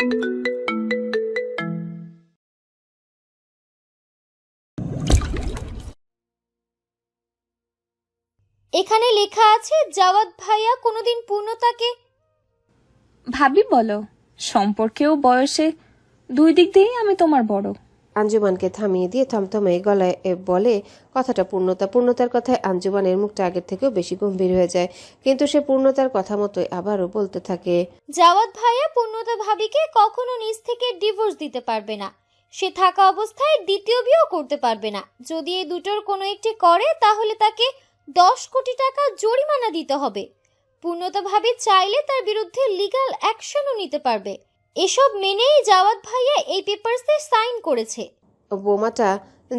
এখানে লেখা আছে জাওয়াদ ভাইয়া কোনোদিন পূর্ণতাকে। ভাবি বলো, সম্পর্কেও বয়সে দুই দিক দিয়েই আমি তোমার বড়। আঞ্জুমানকে থামিয়ে দিয়ে থমথমে গলায় বলে কথাটা পূর্ণতার কথায় আঞ্জুমানের মুখটা আগের থেকেও বেশি গম্ভীর হয়ে যায়, কিন্তু সে পূর্ণতার কথা মতোই আবারও বলতে থাকে, জাওয়াদ ভাইয়া পূর্ণতা ভাবিকে কখনো নিজ থেকে ডিভোর্স দিতে পারবে না। সে থাকা অবস্থায় দ্বিতীয় বিয়েও করতে পারবে না। যদি এই দুটোর কোনো একটি করে তাহলে তাকে 10 কোটি টাকা জরিমানা দিতে হবে। পূর্ণতা ভাবি চাইলে তার বিরুদ্ধে লিগ্যাল অ্যাকশনও নিতে পারবে। এসব মেনেই জাওয়াদ ভাইয়া এই পেপারসে সাইন করেছে। বোমাটা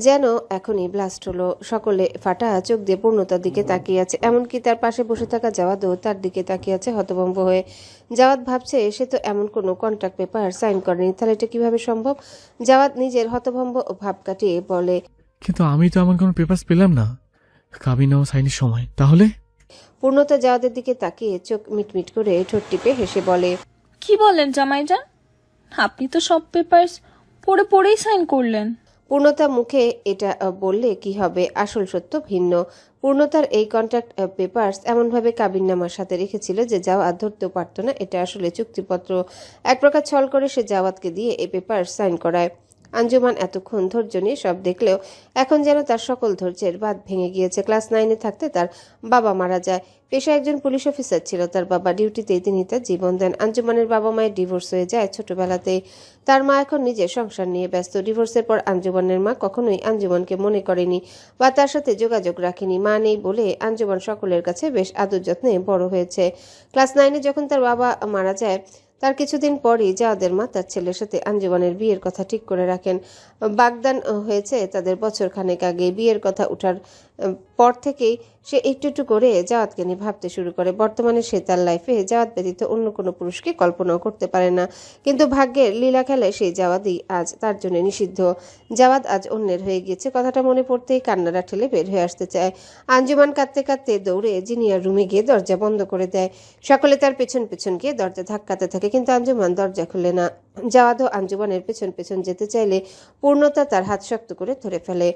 যেন এখনই ব্লাস্ট হলো। সকলে ফাটা চোখ দিয়ে পূর্ণতার দিকে তাকিয়ে আছে, এমনকি তার পাশে বসে থাকা জাওয়াদও তার দিকে তাকিয়ে আছে হতভম্ব হয়ে। জাওয়াদ ভাবছে সে তো এমন কোনো কন্ট্রাক্ট পেপার সাইন করেনি, তাহলে এটা কিভাবে সম্ভব? জাওয়াদ নিজের হতভম্ব ভাব কাটিয়ে বলে, কিন্তু আমি তো এমন কোনো পেপারস পেলাম না কাবিন ও সাইনের সময়। তাহলে? পূর্ণতা জাওয়াদের দিকে তাকিয়ে চোখ মিটমিট করে ঠোঁট টিপে হেসে বলে, কি বলেন জামাইজান, আপনি তো সব পেপারস পড়েই সাইন করলেন। পূর্ণতা মুখে এটা বললে কি হবে, আসল সত্য ভিন্ন। পূর্ণতার এই কন্ট্রাক্ট পেপারস এমনভাবে কাবিননামার সাথে রেখেছিল যে জাওয়াদ ধরতেও পারত না এটা আসলে চুক্তিপত্র। এক প্রকার ছল করে সে জাওয়াদকে দিয়ে এই পেপার সাইন করায়। আঞ্জুমান এতক্ষণ ধৈর্য নিয়ে সব দেখলেও এখন যেন তার সকল ধৈর্যের বাঁধ ভেঙে গিয়েছে। ক্লাস 9-এ থাকতে তার বাবা মারা যায়। পেশায় একজন পুলিশ অফিসার ছিল তার বাবা, ডিউটিতেই তিনি তার জীবন দেন। আঞ্জুমানের বাবা মায়ের ডিভোর্স হয়ে যায় ছোটবেলাতেই। তার মা এখন নিজের সংসার নিয়ে ব্যস্ত। ডিভোর্সের পর আঞ্জুমানের মা কখনোই আঞ্জুমানকে মনে করেনি বা তার সাথে যোগাযোগ রাখেনি। মা নেই বলে আঞ্জুমান সকলের কাছে বেশ আদর যত্নে বড় হয়েছে। ক্লাস 9-এ যখন তার বাবা মারা যায় তার কিছুদিন পরই জাওয়াদের মা তার ছেলের সাথে আঞ্জুমানের বিয়ের কথা ঠিক করে রাখেন। বাগদান হয়েছে তাদের বছর খানেক আগে। বিয়ের কথা ওঠার পর থেকেই সে একটু একটু করে জাওয়াদকে নিয়ে ভাবতে শুরু করে। বর্তমানে সে তার লাইফে জাওয়াদ ব্যতীত অন্য কোনো পুরুষকে কল্পনাও করতে পারে না, কিন্তু ভাগ্যের লীলা খেলায় সেই জাওয়াদই আজ তার জন্য নিষিদ্ধ। জাওয়াদ আজ অন্যের হয়ে গিয়েছে, কথাটা মনে পড়তেই কান্নারা ঠেলে বের হয়ে আসতে চায়। আঞ্জুমান কাঁদতে কাঁদতে দৌড়ে জিনিয়ার রুমে গিয়ে দরজা বন্ধ করে দেয়। সকলে তার পেছন পেছন গিয়ে দরজা ধাক্কাতে থাকে, কিন্তু আঞ্জুমান দরজা খুলে না। জাওয়াদও আঞ্জুমানের পেছন পেছন যেতে চাইলে পূর্ণতা তার হাত শক্ত করে ধরে ফেলে।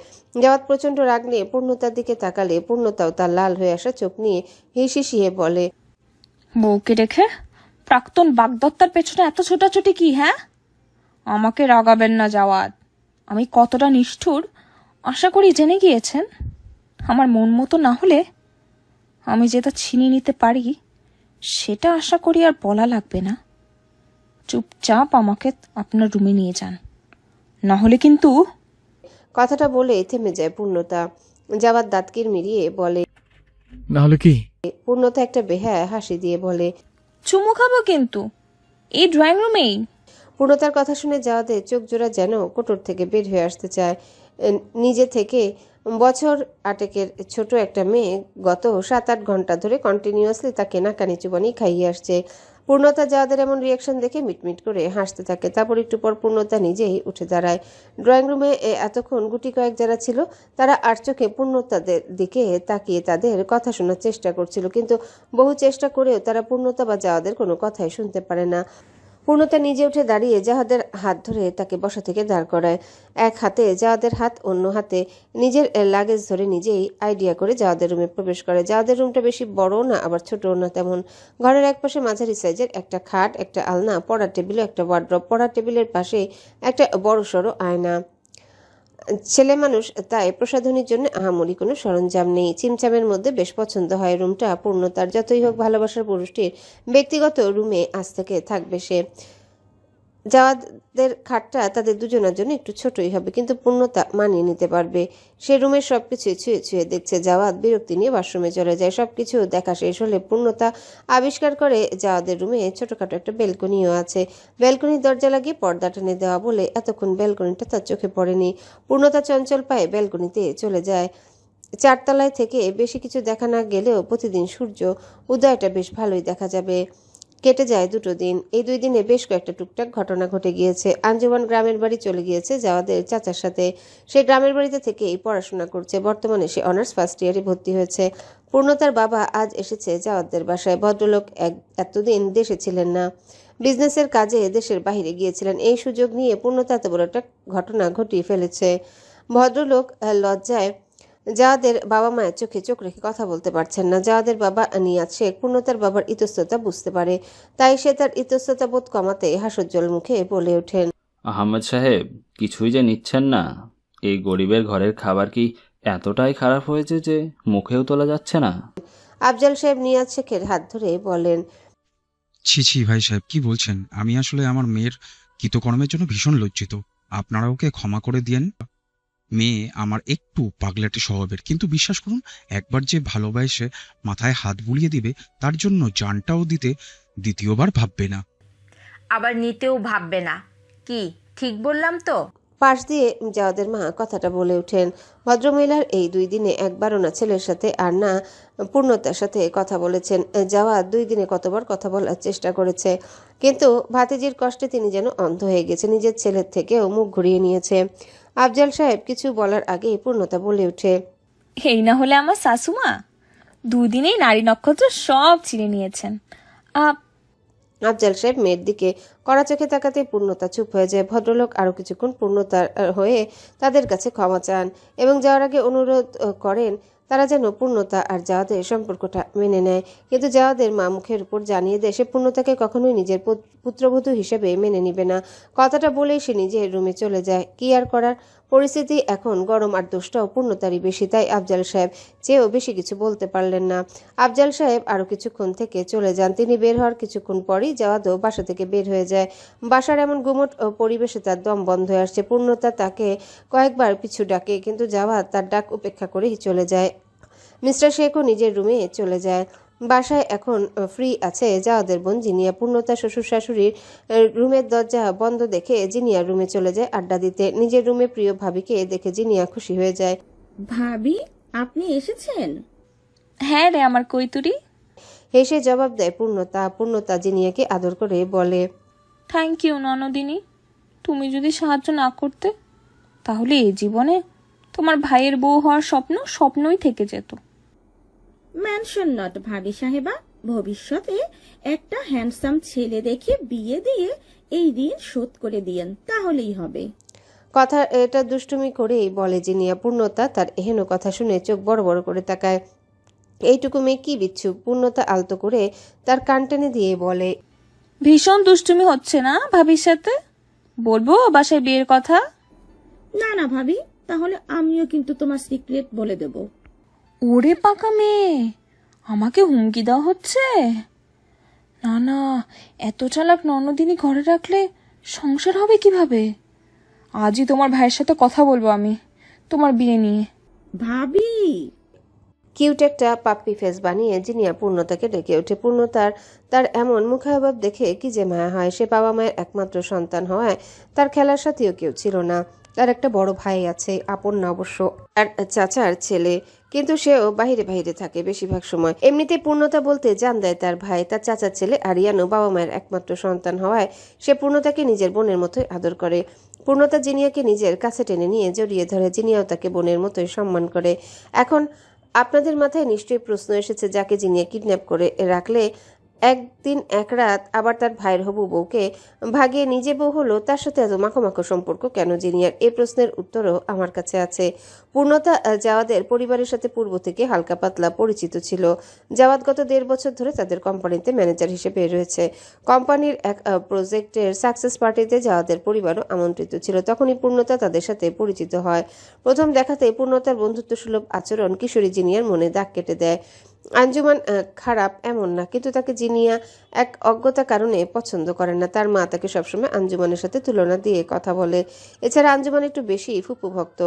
জাওয়াদ প্রচন্ড রাগ নিয়ে পূর্ণতার দিকে তাকালে পূর্ণতাও তার লাল হয়ে আসা চোখ নিয়ে হিসিয়ে বলে, বউকে রেখে প্রাক্তন বাগদত্তার পেছনে এত ছোটাছুটি কি? হ্যাঁ, আমাকে রাগাবেন না জাওয়াদ, আমি কতটা নিষ্ঠুর আশা করি জেনে গিয়েছেন। আমার মন মতো না হলে আমি যেটা ছিনিয়ে নিতে পারি সেটা আশা করি আর বলা লাগবে না। চুপচাপ আমাকে আপনার রুমে নিয়ে যান, না হলে কিন্তু। কথাটা বলে থেমে যায় পূর্ণতা। জাওয়াদ দাঁত কিরমিরিয়ে বলে, না হলে কি? পূর্ণতা একটা বেহায়া হাসি দিয়ে বলে, চুমু খাবো কিন্তু এই ড্রয়িং রুমেই। পূর্ণতার কথা শুনে জাওয়াদের চোখ জোড়া যেন কোটর থেকে বের হয়ে আসতে চায়। নিজে থেকে বছর 8-এর ছোট একটা মেয়ে গত 7-8 ঘন্টা ধরে কন্টিনিউয়াসলি তাকে নাকানি চুবানি খাইয়ে আসছে। পূর্ণতা জাওয়াদের এমন রিয়াকশন দেখে মিটমিট করে হাসতে থাকে। তারপর একটু পর পূর্ণতা নিজেই উঠে দাঁড়ায়। ড্রয়িং রুমে এতক্ষণ গুটি কয়েক যারা ছিল তারা আর চোখে পূর্ণতাদের দিকে তাকিয়ে তাদের কথা শোনার চেষ্টা করছিল, কিন্তু বহু চেষ্টা করেও তারা পূর্ণতা বা জাওয়াদের কোনো কথাই শুনতে পারে না। পূর্ণতা নিজে উঠে দাঁড়িয়ে জাওয়াদের হাত ধরে তাকে বসা থেকে দাঁড় করায়। এক হাতে জাওয়াদের হাত, অন্য হাতে নিজের লাগেজ ধরে নিজেই আইডিয়া করে জাওয়াদের রুমে প্রবেশ করে। জাওয়াদের রুমটা বেশি বড়ও না আবার ছোটও না তেমন। ঘরের একপাশে মাঝারি সাইজের একটা খাট, একটা আলনা, পড়ার টেবিল, একটা ওয়ার্ড্রপ। পড়ার টেবিলের পাশে একটা বড়সড় আয়না। ছেলে মানুষ তাই প্রসাধনীর জন্য আহামরি কোনো সরঞ্জাম নেই। চিমচামের মধ্যে বেশ পছন্দ হয় রুমটা পূর্ণতার। যতই হোক ভালোবাসার পুরুষটির ব্যক্তিগত রুমে আজ থেকে থাকবে সে। জাওয়াদের খাটটা তাদের দুজনের জন্য একটু ছোটই হবে, কিন্তু পূর্ণতা মানিয়ে নিতে পারবে। সে রুমের সবকিছু ছুঁয়ে ছুঁয়ে দেখছে। জাওয়াদ বিরক্তি নিয়ে ওয়াশরুমে চলে যায়। সবকিছু দেখা শেষ হলে পূর্ণতা আবিষ্কার করে জাওয়াদের রুমে ছোটখাটো একটা ব্যালকনিও আছে। ব্যালকনির দরজা লাগিয়ে পর্দা টেনে দেওয়া বলে এতক্ষণ ব্যালকনিটা তার চোখে পড়েনি। পূর্ণতা চঞ্চল পায়ে ব্যালকনিতে চলে যায়। 4 তলায় থেকে বেশি কিছু দেখা না গেলেও প্রতিদিন সূর্য উদয়টা বেশ ভালোই দেখা যাবে। কেটে যায় 2 দিন। এই 2 দিনে বেশ কয়েকটা টুকটাক ঘটনা ঘটে গিয়েছে। আঞ্জুমান গ্রামের বাড়ি চলে গিয়েছে জাওয়াদের চাচার সাথে। সে গ্রামের বাড়িতে থেকেই পড়াশোনা করছে। বর্তমানে সে অনার্স ফার্স্ট ইয়ারে ভর্তি হয়েছে। পূর্ণতার বাবা আজ এসেছে জাওয়াদের বাসায়। ভদ্রলোক এতদিন দেশে ছিলেন না। বিজনেসের কাজে দেশের বাইরে গিয়েছিলেন। এই সুযোগ নিয়ে পূর্ণতা এত বড় একটা ঘটনা ঘটিয়ে ফেলেছে। ভদ্রলোক লজ্জায় যাদের বাবা মায়ের চোখে চোখ রেখে কথা বলতে পারছেন না। যাদের বাবা নিয়াজ শেখ পূর্ণতার বাবার ইতস্ততা বুঝতে পারে, তাই সে তার ইতস্ততা বোধ কমাতে হাস্যোজ্জ্বল মুখে বলে ওঠেন, আহমেদ সাহেব, কিছুই যে নিচ্ছেন না। এই গরিবের ঘরের খাবার কি এতটাই খারাপ হয়েছে যে মুখেও তোলা যাচ্ছে না? আফজাল সাহেব নিয়াজ শেখের হাত ধরে বলেন, ছি ছি ভাই সাহেব, কি বলছেন? আমি আসলে আমার মেয়ের কৃতকর্মের জন্য ভীষণ লজ্জিত। আপনারা ওকে ক্ষমা করে দিয়েন। মেয়ে আমার একটু পাগলাটে স্বভাবের, কিন্তু বিশ্বাস করুন, একবার যে ভালোবাসে মাথায় হাত বুলিয়ে দিবে, তার জন্য জানটাও দিতে দ্বিতীয়বার ভাববে না। আবার নিতেও ভাববে না। কি ঠিক বললাম তো? পাশ দিয়ে জাওয়াদের মা কথাটা বলে ওঠেন। ভদ্রমহিলার এই 2 দিনে একবারও না ছেলের সাথে আর না পূর্ণতার সাথে কথা বলেছেন। জাওয়াদ 2 দিনে কতবার কথা বলার চেষ্টা করেছে, কিন্তু ভাতিজির কষ্টে তিনি যেন অন্ধ হয়ে গেছে। নিজের ছেলের থেকেও মুখ ঘুরিয়ে নিয়েছে। আফজাল সাহেব কিছু বলার আগেই পূর্ণতা বলে ওঠে, এই না হলে আমার শাশুমা 2 দিনেই নারী নক্ষত্র সব চিনে নিয়েছেন। আফজাল সাহেব মেয়ের দিকে কড়া চোখে তাকাতে পূর্ণতা চুপ হয়ে যায়। ভদ্রলোক আরো কিছুক্ষণ পূর্ণতার হয়ে তাদের কাছে ক্ষমা চান এবং যাওয়ার আগে অনুরোধ করেন তারা যেন পূর্ণতা আর জাওয়াদের সম্পর্কটা মেনে নেয়। কিন্তু জাওয়াদের মা মুখের উপর জানিয়ে দেয় সে পূর্ণতাকে কখনোই নিজের পুত্রবধূ হিসেবে মেনে নিবে না। কথাটা বলেই সে নিজের রুমে চলে যায়। কি আর করার, পরিস্থিতি এখন গরম আর দোষটাও পূর্ণতারই বেশি, তাই আফজাল সাহেব চেয়েও বেশি কিছু বলতে পারলেন না। আফজাল সাহেব আরো কিছুক্ষণ থেকে চলে যান। তিনি বের হওয়ার কিছুক্ষণ পরই জাওয়াদও বাসা থেকে বের হয়ে যায়। বাসার এমন গুমট পরিবেশে তার দম বন্ধ হয়ে আসছে। পূর্ণতা তাকে কয়েকবার পিছু ডাকে, কিন্তু জাওয়াদ তার ডাক উপেক্ষা করেই চলে যায়। মিস্টার শেখও নিজের রুমে চলে যায়। বাসায় এখন ফ্রি আছে জাওয়াদের বোন জিনিয়া। পূর্ণতা শ্বশুর শাশুড়ির রুমের দরজা বন্ধ দেখে জিনিয়ার রুমে চলে যায় আড্ডা দিতে। নিজের রুমে প্রিয় ভাবিকে দেখে জিনিয়া খুশি হয়ে যায়। ভাবি, আপনি এসেছেন? হ্যাঁ রে আমার কৈতুরি। হেসে জবাব দেয় পূর্ণতা। পূর্ণতা জিনিয়াকে আদর করে বলে, থ্যাংক ইউ ননদিনী। তুমি যদি সাহায্য না করতে তাহলে এই জীবনে তোমার ভাইয়ের বউ হওয়ার স্বপ্নই থেকে যেত। মেনশন নট ভাবি সাহেবা, ভবিষ্যতে একটা হ্যান্ডসাম ছেলে দেখে বিয়ে দিয়ে এই ঋণ শোধ করে দিয়েন, তাহলেই হবে। কথা এটা দুষ্টুমি করেই বলে জিনিয়া। পূর্ণতা তার এহেন কথা শুনে চোখ বড় বড় করে তাকায়। এইটুকু মেয়ে কি বিচ্ছু? পূর্ণতা আলতো করে তার কান টেনে দিয়ে বলে, ভীষণ দুষ্টুমি হচ্ছে না ভাবির সাথে? বলবো বাসায় বিয়ের কথা? না না ভাবি, তাহলে আমিও কিন্তু তোমার সিক্রেট বলে দেব। ওরে পাকা মেয়ে, আমাকে হুমকি দেওয়া হচ্ছে? না না, এত চালাক ননদিনী ঘরে রাখলে সংসার হবে কিভাবে? আজই তোমার ভাইয়ের সাথে কথা বলবো আমি তোমার বিয়ে নিয়ে। ভাবি, কিউট একটা পাপ্পি ফেস বানিয়ে জিনিয়া পূর্ণতাকে ডেকে ওঠে। পূর্ণতার তার এমন মুখাভাব দেখে কি যে মায়া হয়। সে বাবা মায়ের একমাত্র সন্তান হওয়ায় তার খেলার সাথেও কেউ ছিল না। তার একটা বড় ভাই আছে, আপন না অবশ্য, আর চাচার ছেলে, কিন্তু সেও বাহিরে বাহিরে থাকে বেশিরভাগ সময়। এমনিতে পূর্ণতা বলতে জান দেয় তার ভাই। তার চাচার ছেলে আরিয়ানও বাবা মায়ের একমাত্র সন্তান হওয়ায় সে পূর্ণতাকে নিজের বোনের মতোই আদর করে। পূর্ণতা জিনিয়াকে নিজের কাছে টেনে নিয়ে জড়িয়ে ধরে। জিনিয়াও তাকে বোনের মতোই সম্মান করে। এখন আপনাদের মাথায় নিশ্চয়ই প্রশ্ন এসেছে, যাকে জিনিয়া কিডন্যাপ করে রাখলে একদিন এক রাত আবার তার ভাইয়ের হবু বউকে ভাগিয়ে নিজে বউ হলো, তার সাথে এত মাখো সম্পর্ক কেন জিনিয়ার? এই প্রশ্নের উত্তরও আমার কাছে আছে। পূর্ণতা জাওয়াদের পরিবারের সাথে পূর্ব থেকে হালকা পাতলা পরিচিত ছিল। জাওয়াদ গত 1.5 বছর ধরে তাদের কোম্পানিতে ম্যানেজার হিসেবে রয়েছে। কোম্পানির এক প্রজেক্টের সাকসেস পার্টিতে জাওয়াদের পরিবারও আমন্ত্রিত ছিল। তখনই পূর্ণতা তাদের সাথে পরিচিত হয়। প্রথম দেখাতেই পূর্ণতার বন্ধুত্বসুলভ আচরণ কিশোরী জিনিয়ার মনে দাগ কেটে দেয়। আঞ্জুমান খারাপ এমন না, কিন্তু তাকে জিনিয়া এক অজ্ঞতা কারণে পছন্দ করে না। তার মা তাকে সবসময় আঞ্জুমানের সাথে তুলনা দিয়ে কথা বলে। এছাড়া আঞ্জুমান একটু বেশি ফুপু ভক্ত।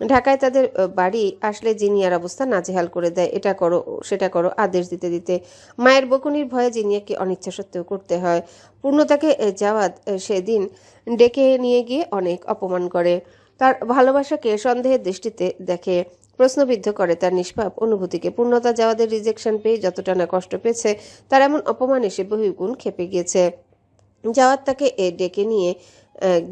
ঢাকায় তাদের বাড়ি আসলে জিনিয়ার অবস্থা নাজেহাল করে দেয়। এটা করো সেটা করো আদেশ দিতে দিতে মায়ের বকুনির ভয়ে জিনিয়াকে অনিচ্ছা সত্ত্বেও করতে হয়। পূর্ণতাকে জাওয়াদ সেদিন ডেকে নিয়ে গিয়ে অনেক অপমান করে। তার ভালোবাসাকে সন্দেহের দৃষ্টিতে দেখে, প্রশ্নবিদ্ধ করে তার নিষ্পাপ অনুভূতিকে। পূর্ণতা জাওয়াদের রিজেকশন পেয়ে যতটা না কষ্ট পেয়েছে, তার এমন অপমান এসে বহুগুণ খেপে গিয়েছে। জাওয়াদ তাকে ডেকে নিয়ে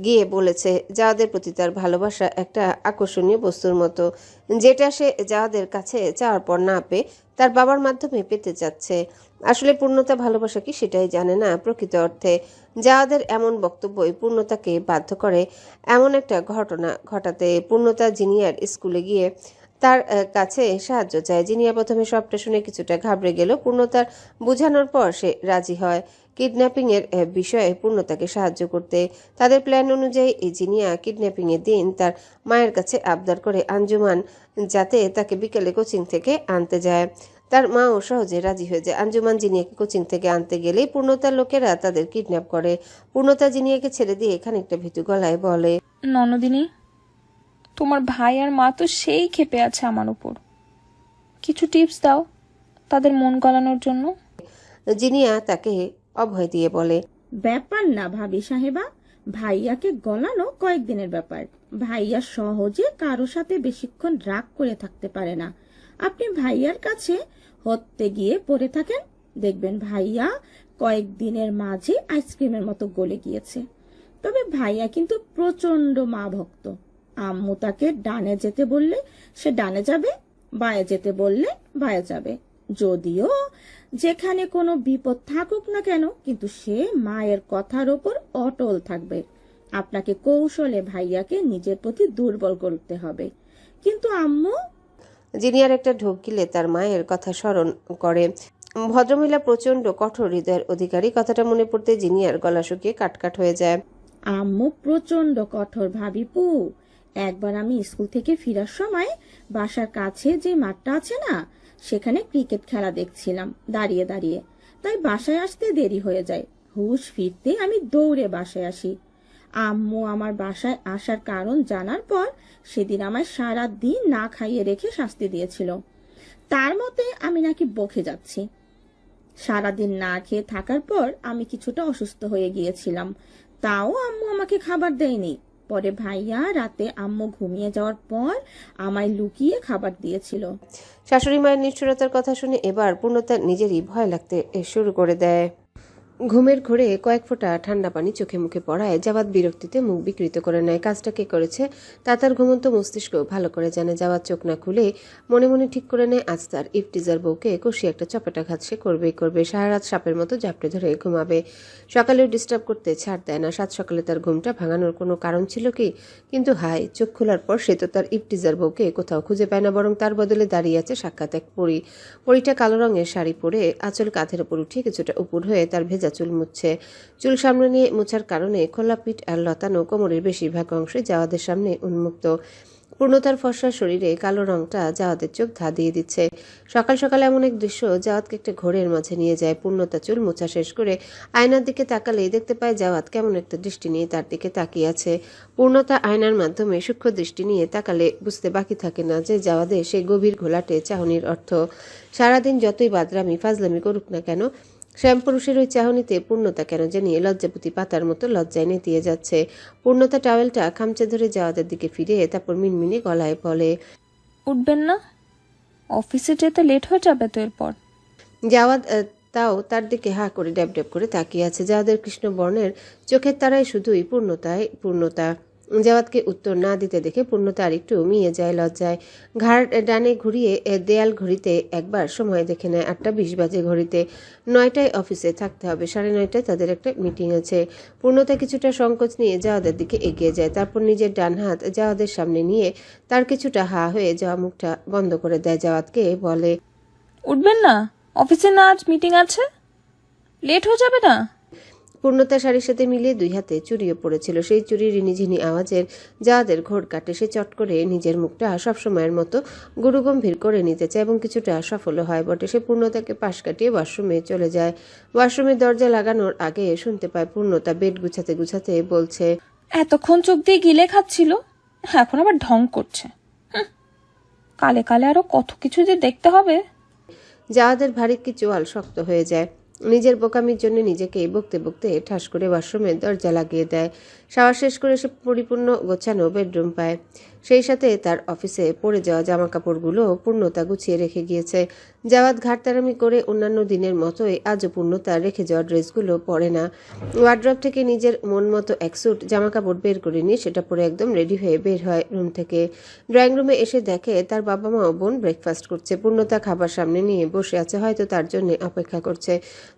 গিয়ে বলেছে জাওয়াদের প্রতি তার ভালোবাসা একটা আকর্ষণীয় বস্তুর মতো, যেটা সে জাওয়াদের কাছে চাওয়ার পর না পেয়ে তার বাবার মাধ্যমে পেতে চাচ্ছে। আসলে পূর্ণতা ভালোবাসা কি সেটাই জানে না প্রকৃত অর্থে। জাওয়াদের এমন বক্তব্যই পূর্ণতাকে বাধ্য করে এমন একটা ঘটনা ঘটাতে। পূর্ণতা জিনিয়ার স্কুলে গিয়ে তার কাছে সাহায্য চায়। জিনিয়া প্রথমে সবটা শুনে কিছুটা ঘাবড়ে গেল। পূর্ণতার বোঝানোর পর সে রাজি হয় কিডন্যাপিং এর বিষয়ে পূর্ণতাকে সাহায্য করতে। তাদের প্ল্যান অনুযায়ী জিনিয়া কিডন্যাপিং এর দিন তার মায়ের কাছে আবদার করে আঞ্জুমান যাতে তাকে বিকেলে কোচিং থেকে আনতে যায়। তার মাও সহজে রাজি হয়ে যায়। আঞ্জুমান জিনিয়াকে কোচিং থেকে আনতে গেলেই পূর্ণতার লোকেরা তাদের কিডন্যাপ করে। পূর্ণতা জিনিয়াকে ছেড়ে দিয়ে খানিকটা ভীতু গলায় বলে, ননদিনী, তোমার ভাই আর মা তো সেই ক্ষেপে আছে আমার উপর। কিছু টিপস দাও তাদের মন গলানোর জন্য। জিনিয়া তাকে অভয় দিয়ে বলে, ব্যাপার না ভাবি সাহেবা, ভাইয়াকে গলানো কয়েকদিনের ব্যাপার। ভাইয়া সহজে কারো সাথে বেশিক্ষণ রাগ করে থাকতে পারে না। আপনি ভাইয়ার কাছে হতে গিয়ে পড়ে থাকেন, দেখবেন ভাইয়া কয়েকদিনের মাঝে আইসক্রিমের মতো গলে গিয়েছে। তবে ভাইয়া কিন্তু প্রচন্ড মা ভক্ত। আম্মু তাকে ডানে যেতে বললে সে ডানে যাবে, বায়ে যেতে বললে বায়ে যাবে। যদিও যেখানে কোনো বিপদ থাকুক না কেন, কিন্তু সে মায়ের কথার ওপর অটল থাকবে। আপনাকে কৌশলে ভাইয়াকে নিজের প্রতি দুর্বল করতে হবে। কিন্তু আম্মু, জিনিয়ার একটা ঢোক গিলে তার মায়ের কথা স্মরণ করে। ভদ্রমহিলা প্রচন্ড কঠোর হৃদয়ের অধিকারী। কথাটা মনে পড়তে জিনিয়ার গলা শুকিয়ে কাটকাট হয়ে যায়। আম্মু প্রচন্ড কঠোর ভাবিপু। একবার আমি স্কুল থেকে ফেরার সময় বাসার কাছে যে মাঠটা আছে না, সেখানে ক্রিকেট খেলা দেখছিলাম দাঁড়িয়ে দাঁড়িয়ে। তাই বাসায় আসতে দেরি হয়ে যায়। হুশ ফিরতে আমি দৌড়ে বাসায় আসি। আম্মু আমার বাসায় আসার কারণ জানার পর সেদিন আমায় সারা দিন না খাইয়ে রেখে শাস্তি দিয়েছিল। তার মতে আমি নাকি বকে যাচ্ছি। সারাদিন না খেয়ে থাকার পর আমি কিছুটা অসুস্থ হয়ে গিয়েছিলাম, তাও আম্মু আমাকে খাবার দেয়নি। পরে ভাইয়া রাতে আম্মু ঘুমিয়ে যাওয়ার পর আমায় লুকিয়ে খাবার দিয়েছিল। শাশুড়ি মায়ের নিষ্ঠুরতার কথা শুনে এবার পূর্ণতার নিজেরই ভয় লাগতে শুরু করে দেয়। ঘুমের ঘোরে কয়েক ফোঁটা ঠান্ডা পানি চোখে মুখে পড়ায় জাওয়াদ বিরক্তিতে মুখ বিকৃত করে নেয়। কাজটা কে করেছে তা তার ঘুমন্ত মস্তিষ্ক ভালো করে জানে। জাওয়াদ চোখ না খুলে মনে মনে ঠিক করে নেয় আজ তার ইফটিজার বউকে কষিয়ে একটা চপেটাঘাত সে করবেই করবে। সারা রাত সাপের মতো জাপটে ধরে ঘুমাবে। সকালেও ডিস্টার্ব করতে ছাড় দেয় না। সাত সকালে তার ঘুমটা ভাঙানোর কোনো কারণ ছিল কি? কিন্তু হাই, চোখ খোলার পর সে তো তার ইফটিজার বউকে কোথাও খুঁজে পায় না, বরং তার বদলে দাঁড়িয়ে আছে সাক্ষাৎ এক পরী। পরীটা কালো রঙের শাড়ি পরে আঁচল কাঁধের উপর উঠিয়ে কিছুটা উপর হয়ে তার ভেজা চুল মুছছে। চুল সামনে নিয়ে মোছার কারণে খোলা পিঠ আর লতানো কোমরের বেশিরভাগ অংশে জাওয়াদের সামনে উন্মুক্ত। পূর্ণতার ফর্সা শরীরে কালো রংটা জাওয়াদের চোখ ধা দিয়ে দিচ্ছে। সকাল সকাল এমন এক দৃশ্য জাওয়াদকে একটা ঘোরের মাঝে নিয়ে যায়। পূর্ণতা চুল মোছা শেষ করে আয়নার দিকে তাকালেই দেখতে পায় জাওয়াদ কেমন একটা দৃষ্টি নিয়ে তার দিকে তাকিয়ে আছে। পূর্ণতা আয়নার মাধ্যমে সূক্ষ্ম দৃষ্টি নিয়ে তাকালে বুঝতে বাকি থাকে না যে জাওয়াদে সেই গভীর ঘোলাটে চাহনির অর্থ। সারাদিন যতই বাদরামি ফাজলামি করুক না কেন, শ্যামপুরুষের ওই চাহনিতে পূর্ণতা কেন জানি লজ্জাপতি পাতার মতো লজ্জায় নেতিয়ে যাচ্ছে। পূর্ণতা টাওয়েলটা খামচে ধরে জাওয়াদের দিকে ফিরে তারপর মিনমিনে গলায় বলে, উঠবেন না? অফিসে যেতে লেট হয়ে যাবে তো এরপর। জাওয়াদ তাও তার দিকে হা করে ড্যাব ড্যাব করে তাকিয়ে আছে। জাওয়াদের কৃষ্ণবর্ণের চোখের তারায় শুধুই পূর্ণতা। জাওয়াদকে উত্তর না দিতে দেখে পূর্ণতা আর একটু মিয়ে যায় লজ্জায়। ঘাড় ডানে ঘুরিয়ে দেয়াল ঘড়িতে একবার সময় দেখে নেয়। 8:20 বাজে ঘড়িতে। 9টায় অফিসে থাকতে হবে। 9:30টায় তাদের একটা মিটিং আছে। পূর্ণতা কিছুটা সংকোচ নিয়ে জাওয়াদের দিকে এগিয়ে যায়। তারপর নিজের ডান হাত জাওয়াদের সামনে নিয়ে তার কিছুটা হা হয়ে যাওয়া মুখটা বন্ধ করে দেয়। জাওয়াদকে বলে, উঠবেন না? অফিসে না আজ মিটিং আছে, লেট হয়ে যাবে না? পূর্ণতা শাড়ির সাথে মিলিয়ে দুই হাতে চুড়িও পড়েছিল। সেই চুড়ির রিনিঝিনি আওয়াজের জাওয়াদের ঘোর কাটে। সে চট করে নিজের মুখটা সবসময়ের মতো গুরুগম্ভীর করে নিতে চায় এবং কিছুটা সফল হয় বটে। সে পূর্ণতাকে পাশ কাটিয়ে ওয়াশরুমে চলে যায়। ওয়াশরুমের দরজা লাগানোর আগে শুনতে পায় পূর্ণতা বেড গুছাতে গুছাতে বলছে, এতক্ষণ চোখ দিয়ে গিলে খাচ্ছিল, এখন আবার ঢং করছে। কালে কালে আরো কত কিছু যে দেখতে হবে। জাওয়াদের ভারী কি চোয়াল শক্ত হয়ে যায়। নিজের বোকামির জন্য নিজেকে বকতে বকতে ঠাস করে ওয়াশরুমের দরজা লাগিয়ে দেয়। শাওয়ার শেষ করে সে পরিপূর্ণ গোছানো বেডরুম পায়। সেই সাথে তার অফিসে পরে যাওয়া জামা কাপড়গুলো পূর্ণতা গুছিয়ে রেখে গিয়েছে। জাওয়াত ঘাটতারামি করে অন্যান্য দিনের মতোই আজও পূর্ণতা রেখে যাওয়া ড্রেসগুলো পরে না। ওয়ার্ড্রপ থেকে নিজের মন মতো এক স্যুট জামা কাপড় বের করে নিয়ে সেটা পরে একদম রেডি হয়ে বের হয় রুম থেকে। ড্রয়িং রুমে এসে দেখে তার বাবা মা ও বোন ব্রেকফাস্ট করছে। পূর্ণতা খাবার সামনে নিয়ে বসে আছে, হয়তো তার জন্য অপেক্ষা করছে।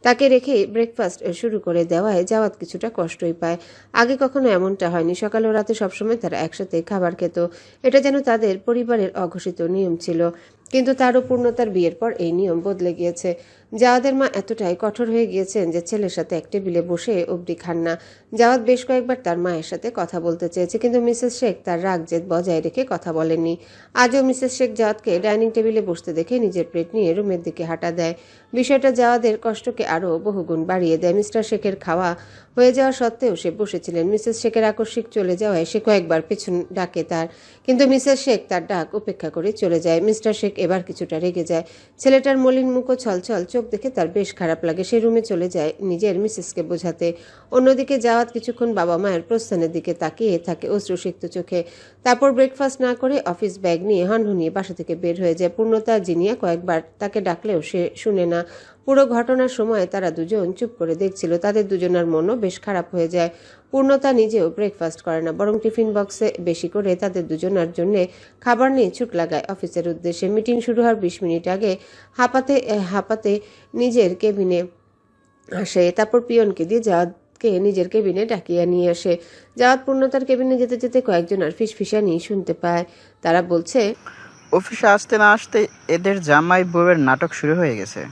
তাকে রেখে ব্রেকফাস্ট শুরু করে দেওয়ায় জাওয়াত কিছুটা কষ্টই পায়। আগে কখনো এমনটা হয়নি, সকালে ও রাতে সবসময় তারা একসাথে খাবার খেত। এটা যেন তাদের পরিবারের অঘোষিত নিয়ম ছিল। কিন্তু তারও পূর্ণতার বিয়ের পর এই নিয়ম বদলে গিয়েছে। জাওয়াদের মা এতটাই কঠোর হয়ে গিয়েছেন যে ছেলের সাথে এক টেবিলে বসে অবধি খান না। জাওয়াত বেশ কয়েকবার তার মায়ের সাথে কথা বলতে চেয়েছে, কিন্তু মিসেস শেখ তার রাগ জেদ বজায় রেখে কথা বলেননি। আজও মিসেস শেখ জাওয়াতকে ডাইনিং টেবিলে বসতে দেখে নিজের প্লেট নিয়ে রুমের দিকে হাঁটা দেয়। বিষয়টা জাওয়াদের কষ্টকে আরও বহুগুণ বাড়িয়ে দেয়। মিস্টার শেখের খাওয়া হয়ে যাওয়া সত্ত্বেও সে বসেছিলেন। মিসেস শেখের আকস্মিক চলে যাওয়ায় সে কয়েকবার পেছন ডাকে তার, কিন্তু মিসেস শেখ তার ডাক উপেক্ষা করে চলে যায়। মিস্টার শেখ এবার কিছুটা রেগে যায়। ছেলেটার মলিন মুখ ও ছলছল চোখ দেখে তার বেশ খারাপ লাগে। সে রুমে চলে যায় নিজের মিসেসকে বোঝাতে। অন্যদিকে জাওয়াত কিছুক্ষণ বাবা মায়ের প্রস্থানের দিকে তাকিয়ে থাকে অশ্রুসিক্ত চোখে। তারপর ব্রেকফাস্ট না করে অফিস ব্যাগ নিয়ে হনহনিয়ে বাসা থেকে বের হয়ে যায়। পূর্ণতা জিনিয়া কয়েকবার তাকে ডাকলেও সে শুনে না। পুরো ঘটনার সময় তারা দুজন চুপ করে দেখছিল। তাদের দুজনের মনও বেশ খারাপ হয়ে যায়। পূর্ণতা নিজেও ব্রেকফাস্ট করে না, বরং টিফিন বক্সে বেশি করে তাদের দুজনের জন্য খাবার নিয়ে ছুট লাগায় অফিসের উদ্দেশ্যে। মিটিং শুরু হওয়ার 20 মিনিট আগে হাঁপাতে হাঁপাতে নিজের কেবিনে আসে। তারপর পিয়নকে দিয়ে জাওয়াতকে নিজের কেবিনে ডাকিয়ে নিয়ে আসে। জাওয়াত পূর্ণতার কেবিনে যেতে যেতে কয়েকজন আর ফিসফিসানি শুনতে পায়। তারা বলছে, অফিসে আসতে না আসতে এদের জামাই বউয়ের নাটক শুরু হয়ে গেছে।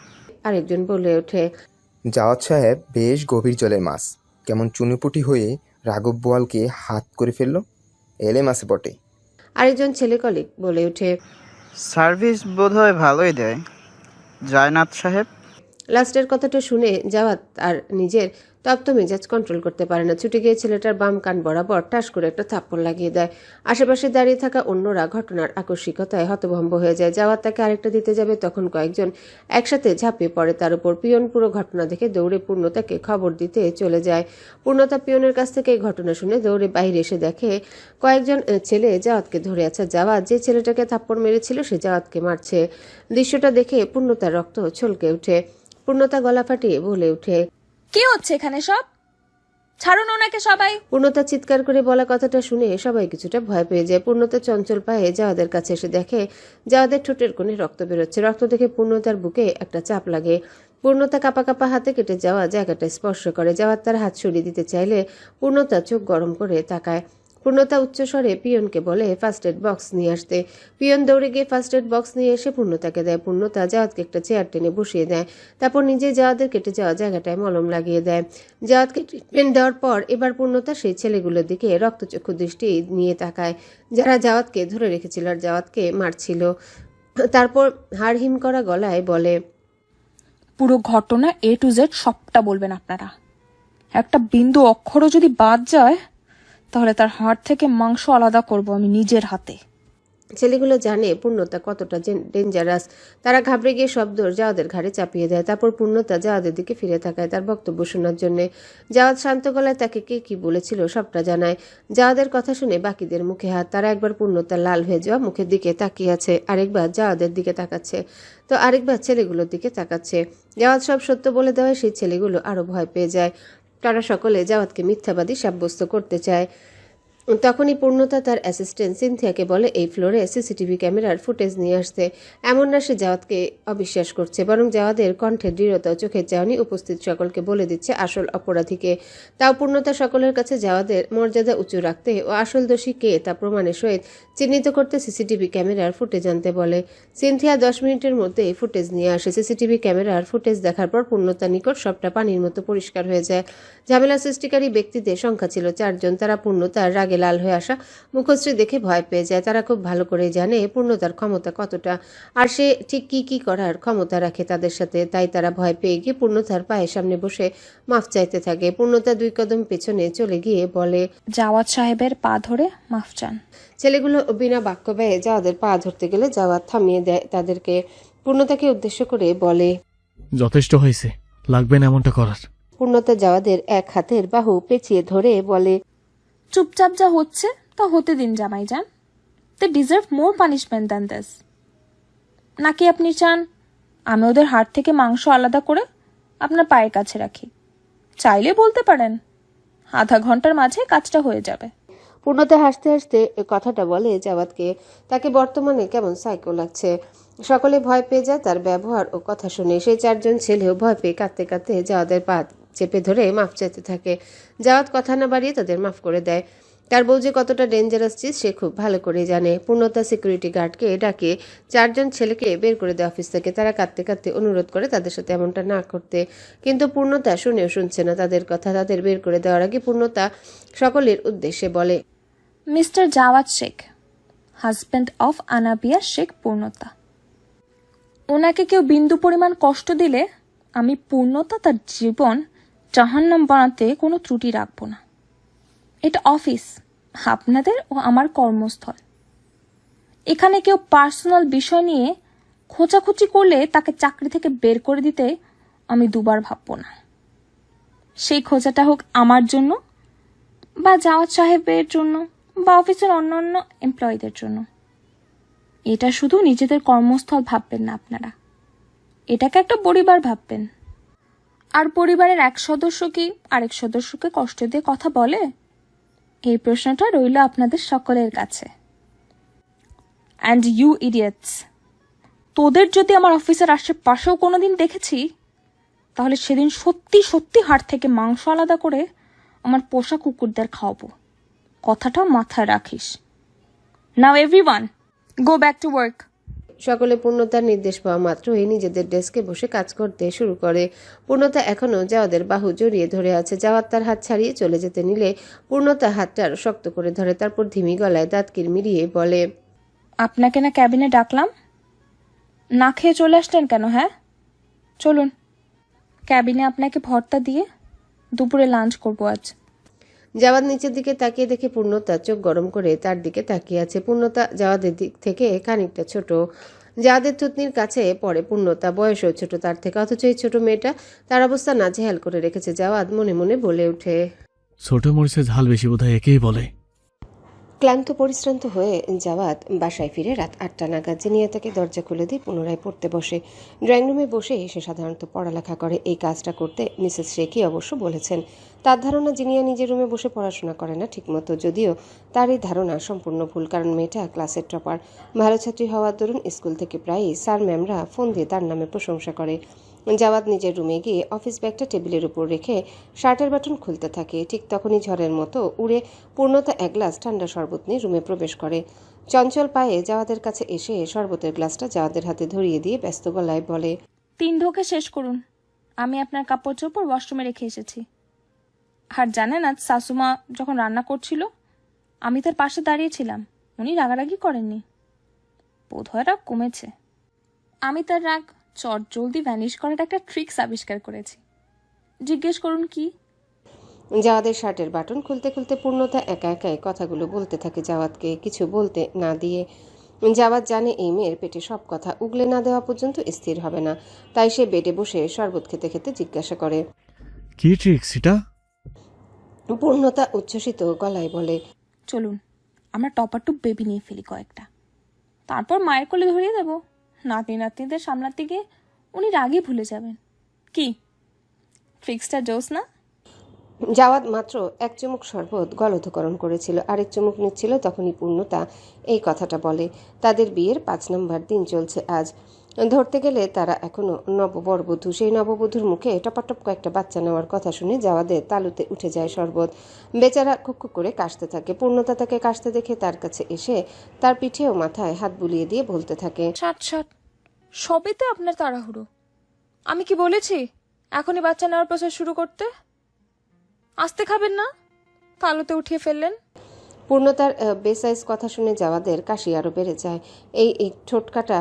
আরেকজন বলে ওঠে, জাওয়াত সাহেব বেশ গভীর জলের মাছ, কেমন চুনুপুটি হয়ে রাঘব বোয়ালকে হাত করে ফেলল। এলে মাছে বটে। আরেকজন ছেলে কলিগ বলে ওঠে, সার্ভিস বোধহয় ভালোই দেয় জয়নাথ সাহেব। লাস্টের কথাটা শুনে জাওয়াত আর নিজের তপ্ত মেজাজ কন্ট্রোল করতে পারে না। ছুটে গিয়ে ছেলেটার বাম কান বরাবর টাস করে একটা থাপ্পড় লাগিয়ে দেয়। আশেপাশে দাঁড়িয়ে থাকা অন্যরা ঘটনার আকস্মিকতায় হতভম্ব হয়ে যায়। জাওয়াত তাকে আরেকটা দিতে যাবে, তখন কয়েকজন একসাথে ঝাঁপিয়ে পড়ে তার উপর। পিয়ন পুরো ঘটনা দেখে দৌড়ে পূর্ণতাকে খবর দিতে চলে যায়। পূর্ণতা পিয়নের কাছ থেকে এই ঘটনা শুনে দৌড়ে বাইরে এসে দেখে কয়েকজন ছেলে জাওয়াতকে ধরে আছে। জাওয়াত যে ছেলেটাকে থাপ্পড় মেরেছিল সে জাওয়াতকে মারছে। দৃশ্যটা দেখে পূর্ণতার রক্ত ছলকে ওঠে। পূর্ণতা গলা ফাটিয়ে বলে ওঠে, কি হচ্ছে এখানে সব? ছাড়ুন ওনাকে সবাই। পূর্ণতা চিৎকার করে বলা কথাটা শুনে সবাই কিছুটা ভয় পেয়ে যায়। পূর্ণতা চঞ্চল পায়ে জাওয়াদের কাছে এসে দেখে জাওয়াদের ঠোঁটের কোণে রক্ত বেরোচ্ছে। রক্ত দেখে পূর্ণতার বুকে একটা চাপ লাগে। পূর্ণতা কাঁপা কাঁপা হাতে কেটে যাওয়া জায়গাটা স্পর্শ করে। জাওয়াত তার হাত সরিয়ে দিতে চাইলে পূর্ণতা চোখ গরম করে তাকায়। পূর্ণতা উচ্চস্বরে পিয়নকে বলে ফার্স্ট এড বক্স নিয়ে আসতে। পিয়ন দৌড়ে গিয়ে ফার্স্ট এড বক্স নিয়ে এসে পূর্ণতাকে দেয়। পূর্ণতা জাওয়াতকে একটা চেয়ার টেনে বসিয়ে দেয়। তারপর নিজে জাওয়াদের কেটে যাওয়া জায়গাটায় মলম লাগিয়ে দেয়। জাওয়াতকে ট্রিটমেন্ট দেওয়ার পর এবার পূর্ণতা সেই ছেলেগুলোর দিকে রক্তচক্ষু দৃষ্টি নিয়ে তাকায়, যারা জাওয়াতকে ধরে রেখেছিল আর জাওয়াতকে মারছিল। তারপর হাড়হিম করা গলায় বলে, পুরো ঘটনা A to Z সবটা বলবেন আপনারা। একটা বিন্দু অক্ষরও যদি বাদ যায় তাহলে তার হাড় থেকে মাংস আলাদা করব আমি নিজের হাতে। ছেলেগুলো জানে পূর্ণতা কতটা ডেঞ্জারাস। তারা ঘাবড়ে গিয়ে শব্দ জাওয়াদের ঘাড়ে চাপিয়ে দেয়। তারপর পূর্ণতা জাওয়াদের দিকে ফিরে তাকায় তার বক্তব্য শোনার জন্য। জাওয়াদ শান্ত গলায় তাকে কে কি বলেছিল সবটা জানায়। জাওয়াদের কথা শুনে বাকিদের মুখে হাত। তারা একবার পূর্ণতা লাল হয়ে যাওয়া মুখের দিকে তাকিয়ে আছে, আরেকবার জাওয়াদের দিকে তাকাচ্ছে, তো আরেকবার ছেলেগুলোর দিকে তাকাচ্ছে। জাওয়াদ সব সত্য বলে দেওয়ায় সেই ছেলেগুলো আরো ভয় পেয়ে যায়। তারা সকলে জাওয়াদকে মিথ্যাবাদী সাব্যস্ত করতে চায়। তখনই পূর্ণতা তার অ্যাসিস্ট্যান্ট সিনথিয়াকে বলে এই ফ্লোরে সিসিটিভি ক্যামেরার ফুটেজ নিয়ে আসতে। এমন না সে জাওয়াদকে অবিশ্বাস করছে, বরং জাওয়াদের কণ্ঠের দৃঢ়তা ও চোখের চাহনি উপস্থিত সকলকে বলে দিচ্ছে আসল অপরাধীকে। তাও পূর্ণতা সকলের কাছে জাওয়াদের মর্যাদা উঁচু রাখতে ও আসল দোষী কে তা প্রমাণের সহিত চিহ্নিত করতে সিসিটিভি ক্যামেরার ফুটেজ আনতে বলে। সিনথিয়া 10 মিনিটের মধ্যে এই ফুটেজ নিয়ে আসে। সিসিটিভি ক্যামেরার ফুটেজ দেখার পর পূর্ণতার নিকট সবটা পানির মতো পরিষ্কার হয়ে যায়। ঝামেলা সৃষ্টিকারী ব্যক্তিদের সংখ্যা ছিল 4 জন। তারা পূর্ণতার রাগে লাল হয়ে আসা মুখশ্রী দেখে ভয় পেয়ে যায়। তারা খুব ভালো করে জানে পূর্ণতার ক্ষমতা কতটা, আর সে ঠিক কি কি করার ক্ষমতা রাখে তাদের সাথে। তাই তারা ভয় পেয়ে গিয়ে পূর্ণতার পায়ের সামনে বসে মাফ চাইতে থাকে। পূর্ণতা 2 কদম পেছনে চলে গিয়ে বলে, জাওয়াদ সাহেবের পা ধরে মাফ চান। ছেলেগুলো বিনা বাক্য ব্যয়ে জাওয়াদের পা ধরতে গেলে জাওয়াদ থামিয়ে দেয় তাদেরকে। পূর্ণতাকে উদ্দেশ্য করে বলে, যথেষ্ট হয়েছে, লাগবে না এমনটা করার। পূর্ণতা জাওয়াদের এক হাতের বাহু পেঁচিয়ে ধরে বলে, চুপচাপ যা হচ্ছে তা হতে দিন জামাই যান। They deserve more punishment than this. নাকি আপনি চান আমি ওদের হাড় থেকে মাংস আলাদা করে আপনার পায়ের কাছে রাখি? চাইলে বলতে পারেন, আধা ঘন্টার মাঝে কাজটা হয়ে যাবে। পূর্ণতা হাসতে হাসতে কথাটা বলে জাওয়াদকে। তাকে বর্তমানে কেমন সাইকো লাগছে। সকলে ভয় পেয়ে যায় তার ব্যবহার ও কথা শুনে। সেই চারজন ছেলেও ভয় পেয়ে কাঁদতে কাঁদতে জাওয়াদের পা চেপে ধরে মাফ চাইতে থাকে। জাওয়াদ কথা না বাড়িয়ে তাদের মাফ করে দেয়। তার বউ যে কতটা ডেঞ্জারাস চিজ সে খুব ভালো করে জানে। পূর্ণতা সিকিউরিটি গার্ডকে ডাকে চারজন ছেলেকে বের করে দেয় অফিস থেকে। তারা কাঁদতে কাঁদতে অনুরোধ করে তাদের সাথে এমনটা না করতে, কিন্তু পূর্ণতা শুনেও শুনছে না তাদের কথা। তাদের বের করে দেওয়ার আগে পূর্ণতা সকলের উদ্দেশ্যে বলে, mister Jawad Sheikh, husband of Anabia Sheikh Purnota. ওনাকে কেউ বিন্দু পরিমাণ কষ্ট দিলে আমি পূর্ণতা তার জীবন জাহান্নাম বানাতে কোনো ত্রুটি রাখবো না। এটা অফিস, আপনাদের ও আমার কর্মস্থল। এখানে কেউ পার্সোনাল বিষয় নিয়ে খোঁচাখুচি করলে তাকে চাকরি থেকে বের করে দিতে আমি দুবার ভাববো না। সেই খোঁচাটা হোক আমার জন্য, বা জাওয়াদ সাহেবের জন্য, বা অফিসের অন্যান্য এমপ্লয়ীদের জন্য। এটা শুধু নিজেদের কর্মস্থল ভাববেন না আপনারা, এটাকে একটা পরিবার ভাববেন। আর পরিবারের এক সদস্য কি আরেক সদস্যকে কষ্ট দিয়ে কথা বলে? এই প্রশ্নটা রইল আপনাদের সকলের কাছে। অ্যান্ড ইউ ইডিয়েটস, তোদের যদি আমার অফিসের আশেপাশেও কোনোদিন দেখেছি, তাহলে সেদিন সত্যি সত্যি হাড় থেকে মাংস আলাদা করে আমার পোষা কুকুরদের খাওয়াবো। কথাটা মাথায় রাখিস। Now everyone go back to work. সকলে পূর্ণতার নির্দেশ পাওয়া মাত্রই নিজেদের ডেস্কে বসে কাজ করতে শুরু করে। পূর্ণতা এখনও জাওয়াদের বাহু জড়িয়ে ধরে আছে। জাওয়াদ তার হাত ছাড়িয়ে চলে যেতে নিলে পূর্ণতা হাতটা আরো শক্ত করে ধরে। তারপর ধিমি গলায় দাঁত কিরমিরিয়ে বলে, আপনাকে না ক্যাবিনে ডাকলাম, না খেয়ে চলে আসলেন কেন? হ্যাঁ, চলুন, ক্যাবিনে আপনাকে ভর্তা দিয়ে দুপুরে লাঞ্চ করবো আজ। জাওয়াদ নিচের দিকে তাকিয়ে দেখে পূর্ণতা চোখ গরম করে তার দিকে তাকিয়ে আছে। পূর্ণতা জাওয়াদের দিক থেকে খানিকটা ছোট। জাওয়াদের থুতনির কাছে পড়ে পূর্ণতা, বয়সও ছোট তার থেকে। অথচ এই ছোট মেয়েটা তার অবস্থা নাজেহাল করে রেখেছে। জাওয়াদ মনে মনে বলে ওঠে, ছোট মরিচের ঝাল বেশি বোধহয় একেই বলে। ক্লান্ত পরিশ্রান্ত হয়ে জাওয়াদ বাসায় ফিরে রাত 8টা নাগাদ। জিনিয়া তাকে দরজা খুলে দিয়ে পুনরায় পড়তে বসে। ড্রয়িং রুমে বসে সে সাধারণত পড়ালেখা করে। এই কাজটা করতে মিসেস শেখই অবশ্য বলেছেন। তার ধারণা জিনিয়া নিজের রুমে বসে পড়াশোনা করে না ঠিকমতো, যদিও তার এই ধারণা সম্পূর্ণ ভুল। কারণ মেয়েটা ক্লাসের টপার। ভালো ছাত্রী হওয়ার দরুন স্কুল থেকে প্রায়ই স্যার ম্যামরা ফোন দিয়ে তার নামে প্রশংসা করে। জাওয়াদ নিজের রুমে গিয়ে অফিস ব্যাগটা টেবিলের উপর রেখে শার্টের বাটন খুলতে থাকে। ঠিক তখনই ঝড়ের মতো উড়ে পূর্ণতা এক গ্লাস ঠান্ডা শরবত নিয়ে রুমে প্রবেশ করে। চঞ্চল পায়ে জাওয়াদের কাছে এসে শরবতের গ্লাসটা জাওয়াদের হাতে ধরিয়ে দিয়ে ব্যস্ত গলায় বলে, 3 ঢোকে শেষ করুন, আমি আপনার কাপড় চোপড় ওয়াশরুমে রেখে এসেছি। আর জানেন, আজ শাশুমা যখন রান্না করছিল আমি তার পাশে দাঁড়িয়েছিলাম, উনি রাগারাগি করেননি। বোধহয় রাগ কমেছে। আমি তার রাগ চটজলদি ভ্যানিশ করার একটা ট্রিক্স আবিষ্কার করেছি। জিজ্ঞেস করুন কি? জাওয়াদের শার্টের বাটন খুলতে খুলতে পূর্ণতা একা একাই কথাগুলো বলতে থাকে জাওয়াদকে কিছু বলতে না দিয়ে। জাওয়াদ জানে এই মেয়ের পেটে সব কথা উগলে না দেওয়া পর্যন্ত স্থির হবে না। তাই সে বেডে বসে শরবত খেতে খেতে জিজ্ঞাসা করে, কি ট্রিক্স এটা? পূর্ণতা উচ্ছ্বসিত গলায় বলে, চলুন আমরা টপার টু বেবি নিয়ে ফেলি কয়েকটা, তারপর মায়ের কোলে ধরিয়ে দেব। নাতি নাতনিদের সামলাতে গিয়ে উনি রাগই ভুলে যাবেন। কি ট্রিক্সটা জোস না? জাওয়াদ মাত্র এক চুমুক শরবত গলধকরণ করেছিল, আরেক চুমুক নিচ্ছিল, তখনই পূর্ণতা এই কথাটা বলে। তাদের বিয়ের 5 নম্বর দিন চলছে আজ। ধরতে গেলে তারা এখনো নববরবধূ। সেই নববধূর মুখে টপাটপ কয়েকটা বাচ্চা নেওয়ার কথা শুনে জাওয়াদের তালুতে উঠে যায় শরবত। বেচারা খুক করে কাশতে থাকে। পূর্ণতা তাকে কাশতে দেখে তার কাছে এসে তার পিঠে ও মাথায় হাত বুলিয়ে দিয়ে বলতে থাকে, সাত সবই তো আপনার তাড়াহুড়ো। আমি কি বলেছি এখনই বাচ্চা নেওয়ার প্রসেস শুরু করতে? আসতে খাবেন না, তালুতে উঠিয়ে ফেললেন। পূর্ণতার বেসাইজ কথা শুনে জাওয়াদের কাশি আরও বেড়ে যায়। এই ঠোঁটকাটা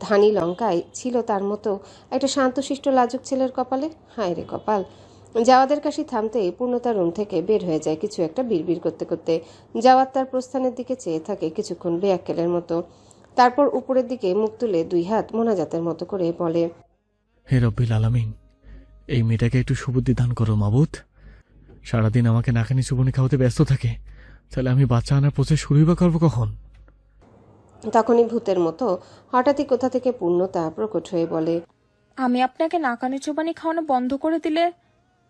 ধানি লঙ্কায় ছিল তার মতো একটা শান্তশিষ্ট লাজুক ছেলের কপালে। হায় রে কপাল। জাওয়াদের কাশি থামতেই পূর্ণতা রুম থেকে বের হয়ে যায় কিছু একটা বিড়বিড় করতে করতে। জাওয়াদ তার প্রস্থানের দিকে চেয়ে থাকে কিছুক্ষণ বেয়াক্কেলের মতো। তারপর উপরের দিকে মুখ তুলে 2 হাত মোনাজাতের মতো করে বলে, হে রব্বিল আলামিন, এই মেয়েটাকে একটু সুবুদ্ধি দান করো মাবুদ। সারাদিন আমাকে নাকানি চুবনি খাওয়াতে ব্যস্ত থাকে, তাহলে আমি বাচ্চা আনার প্রসেস শুরুই বা করবো কখন? তখনই ভূতের মতো হঠাৎই কোথা থেকে পূর্ণতা প্রকট হয়ে বলে, আমি আপনাকে নাকানি চোবানি খাওয়ানো বন্ধ করে দিলে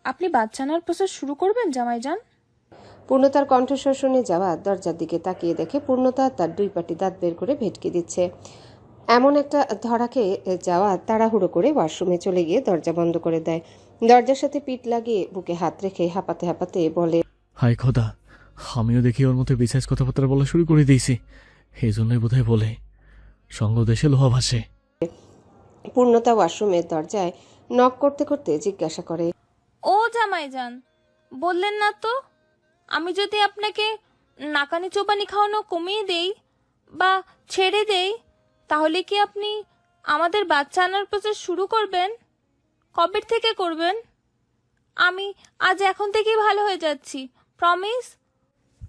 আপনি বাচ্চা আনার প্রসেস শুরু করবেন জামাইজান? পূর্ণতার কণ্ঠস্বর শুনে জাওয়াদ দরজার দিকে তাকিয়ে দেখে পূর্ণতা তার দুই পাটি দাঁত বের করে ভেটকে দিচ্ছে। এমন একটা ধরাকে জাওয়াদ তাড়াহুড়ো করে ওয়াশরুমে চলে গিয়ে দরজা বন্ধ করে দেয়। দরজার সাথে পিঠ লাগিয়ে বুকে হাত রেখে হাঁপাতে হাঁপাতে বলে, হায় খোদা, আমিও দেখি ওর মতো বিশেষ কথাবার্তা বলা শুরু করে দিয়েছি। এই জন্যই বোধহয় বলে সঙ্গ দেশে লোহা ভাসে। পূর্ণতা ওয়াশরুমের দরজায় নক করতে করতে জিজ্ঞাসা করে, ও জামাইজান, বললেন না তো আমি যদি আপনাকে নাকানি চোবানি খাওয়ানো কমিয়ে দেই বা ছেড়ে দেই তাহলে কি আপনি আমাদের বাচ্চা আনার প্রসেস শুরু করবেন? কবে থেকে করবেন? আমি আজ এখন থেকেই ভালো হয়ে যাচ্ছি, প্রমিস।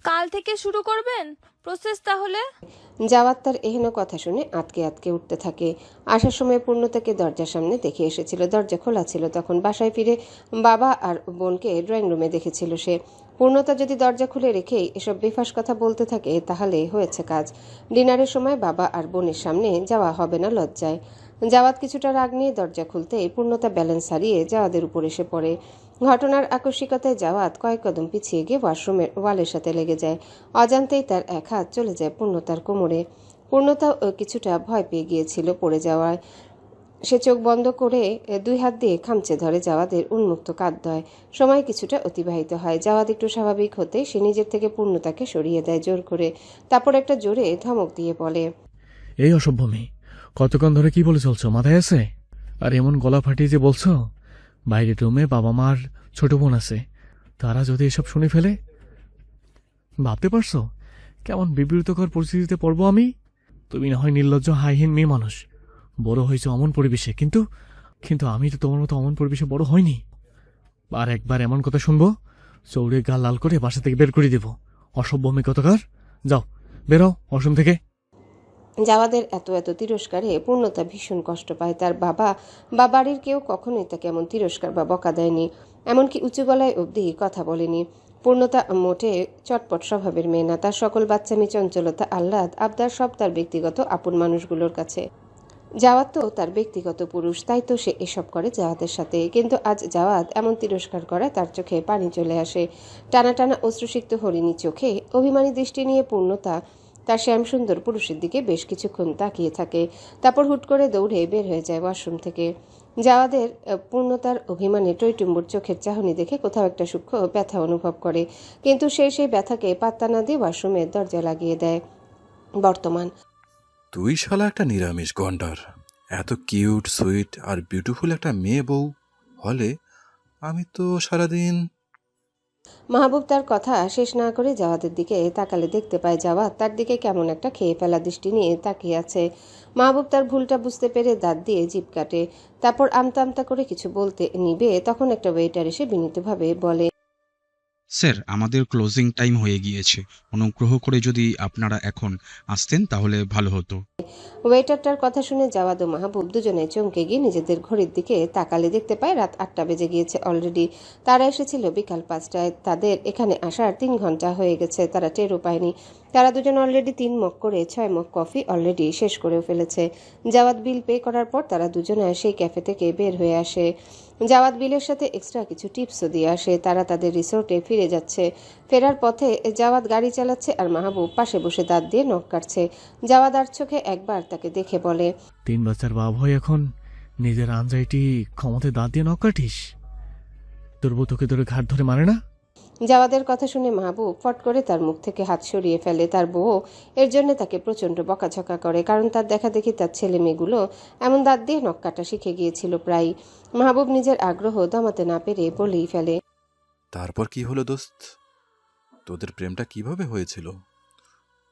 কাল থেকে শুরু করবেন প্রসেস তাহলে? জাওয়াদ তার এহেন কথা শুনে আতকে আতকে উঠতে থাকে। আসার সময় পূর্ণতাকে দরজার সামনে দেখে এসেছিল। দরজা খোলা ছিল। তখন বাসায় ফিরে বাবা আর বোনকে ড্রয়িং রুমে দেখেছিল সে। পূর্ণতা যদি দরজা খুলে রেখেই এসব বেফাস কথা বলতে থাকে তাহলে হয়েছে কাজ। ডিনারের সময় বাবা আর বোনের সামনে যাওয়া হবে না লজ্জায়। জাওয়াদ কিছুটা রাগ নিয়ে দরজা খুলতেই পূর্ণতা ব্যালেন্স হারিয়ে জাওয়াদের উপর এসে পড়ে। ঘটনার আকস্মিকতায় জাওয়াদ কয়েক কদম পিছিয়ে গিয়ে ওয়াশরুমের ওয়ালের সাথে লেগে যায়। অজান্তেই তার এক হাত চলে যায় পূর্ণতার কোমরে। পূর্ণতাও কিছুটা ভয় পেয়ে গিয়েছিল পড়ে যাওয়ায়। সে চোখ বন্ধ করে দুই হাত দিয়ে খামচে ধরে জাওয়াদের উন্মুক্ত কাঁধদ্বয়। সময় কিছুটা অতিবাহিত হয়। জাওয়াদ একটু স্বাভাবিক হতে সে নিজের থেকে পূর্ণতাকে সরিয়ে দেয় জোর করে। তারপর একটা জোরে ধমক দিয়ে বলে, এই অসভ্য মেয়ে, কতক্ষণ ধরে কি বলে চলছো, মাথায় আছে? আর এমন গলা ফাটিয়ে যে বলছো বাইরে রুমে বাবা মার ছোট বোন আছে, তারা যদি এসব শুনে ফেলে? ভাবতে পারছো কেমন বিব্রতকর পরিস্থিতিতে পড়বো আমি? তুমি না হয় নির্লজ্জ হাইহীন মেয়ে মানুষ, বড় হয়েছে অমন পরিবেশে, কিন্তু কিন্তু আমি তো তোমার মতো অমন পরিবেশে বড় হয়নি। আর একবার এমন কথা শুনবো চৌড়ে গাল লাল করে বাসা থেকে বের করে দেব। অসভ্য মেয়ে কতকার, যাও বেরো ওয়াশরুম থেকে। জাওয়াদের এত এত তিরস্কারে পূর্ণতা ভীষণ কষ্ট পায়। তার বাবা বা বাড়ির কেউ কখনোই তাকে এমন তিরস্কার বা বকা দেয়নি, এমনকি উঁচু গলায় অবধি কথা বলেনি। পূর্ণতা মোটে চটপট স্বভাবের মেয়ে না। তার সকল বাচ্চামি, চঞ্চলতা, আহ্লাদ, আবদার সব তার ব্যক্তিগত আপন মানুষগুলোর কাছে। জাওয়াদ তো তার ব্যক্তিগত পুরুষ, তাই তো সে এসব করে জাওয়াদের সাথে। কিন্তু আজ জাওয়াদ এমন তিরস্কার করায় তার চোখে পানি চলে আসে। টানা টানা অশ্রুসিক্ত হরিণী চোখে অভিমানী দৃষ্টি নিয়ে পূর্ণতা তার শ্যামসুন্দর পুরুষের দিকে বেশ কিছুক্ষণ তাকিয়ে থাকে। তারপর হুট করে দৌড়ে বের হয়ে যায় ওয়াশরুম থেকে। জাওয়াদের পূর্ণতার অভিমানে টইটুম্বুর চোখের চাহনি দেখে কোথাও একটা সূক্ষ্ম ব্যথা অনুভব করে, কিন্তু সে সেই ব্যথাকে পাত্তা না দিয়ে ওয়াশরুমের দরজা লাগিয়ে দেয়। বর্তমান, তুই শালা একটা নিরামিষ গন্ডার। এত কিউট, সুইট আর বিউটিফুল একটা মেয়ে বউ হলে আমি তো সারাদিন। মাহবুব তার কথা শেষ না করে জাওয়াদের দিকে তাকালে দেখতে পায় জাওয়াদ তার দিকে কেমন একটা খেয়ে ফেলা দৃষ্টি নিয়ে তাকিয়ে আছে। মাহবুব তার ভুলটা বুঝতে পেরে দাঁত দিয়ে জিভ কাটে। তারপর আমতা আমতা করে কিছু বলতে নিবে, তখন একটা ওয়েটার এসে বিনীতভাবে বলে, স্যার, আমাদের ক্লোজিং টাইম হয়ে গিয়েছে। অনুগ্রহ করে যদি আপনারা এখন আসতেন তাহলে ভালো হতো। ওয়েটারটার কথা শুনে জাওয়াদ ও মাহবুব দুজনে চমকে গিয়ে নিজেদের ঘড়ির দিকে তাকালে দেখতে পায় রাত 8টা বেজে গিয়েছে অলরেডি। তারা এসেছিল বিকাল 5টায়। তাদের এখানে আসার 3 ঘন্টা হয়ে গেছে, তারা টেরও পায়নি। তারা দুজন অলরেডি 3 মগ করে 6 মগ কফি অলরেডি শেষ করেও ফেলেছে। জাওয়াদ বিল পে করার পর তারা দুজনে সেই ক্যাফে থেকে বের হয়ে আসে। জাওয়াদ বিলের সাথে এক্সট্রা কিছু টিপসও দিয়ে আসে। তারা তাদের রিসোর্টে ফিরে যাচ্ছে। ফেরার পথে জাওয়াদ গাড়ি চালাচ্ছে আর মাহবুব পাশে বসে দাঁত দিয়ে নখ কাটছে। জাওয়াদ আর চোখে একবার তাকে দেখে বলে, 3 বাচ্চার বাপ হয়ে এখন নিজের আনজাইটি ক্ষমতায় দাঁত দিয়ে নখ কাটিস? তোর বউ তোকে ধরে ঘাট ধরে মারে না? জাওয়াদের কথা শুনে মাহবুব ফট করে তার মুখ থেকে হাত সরিয়ে ফেলে। তার বউ এর জন্য তাকে প্রচণ্ড বকাঝকা করে, কারণ তার দেখা দেখি তার ছেলে মেয়েগুলো এমন দাঁত দিয়ে নখ কাটা শিখে গিয়েছিল প্রায়। মাহবুব নিজের আগ্রহ দমাতে না পেরে বলেই ফেলে, তারপর কি হলো দোস্ত? তোদের প্রেমটা কিভাবে হয়েছিল?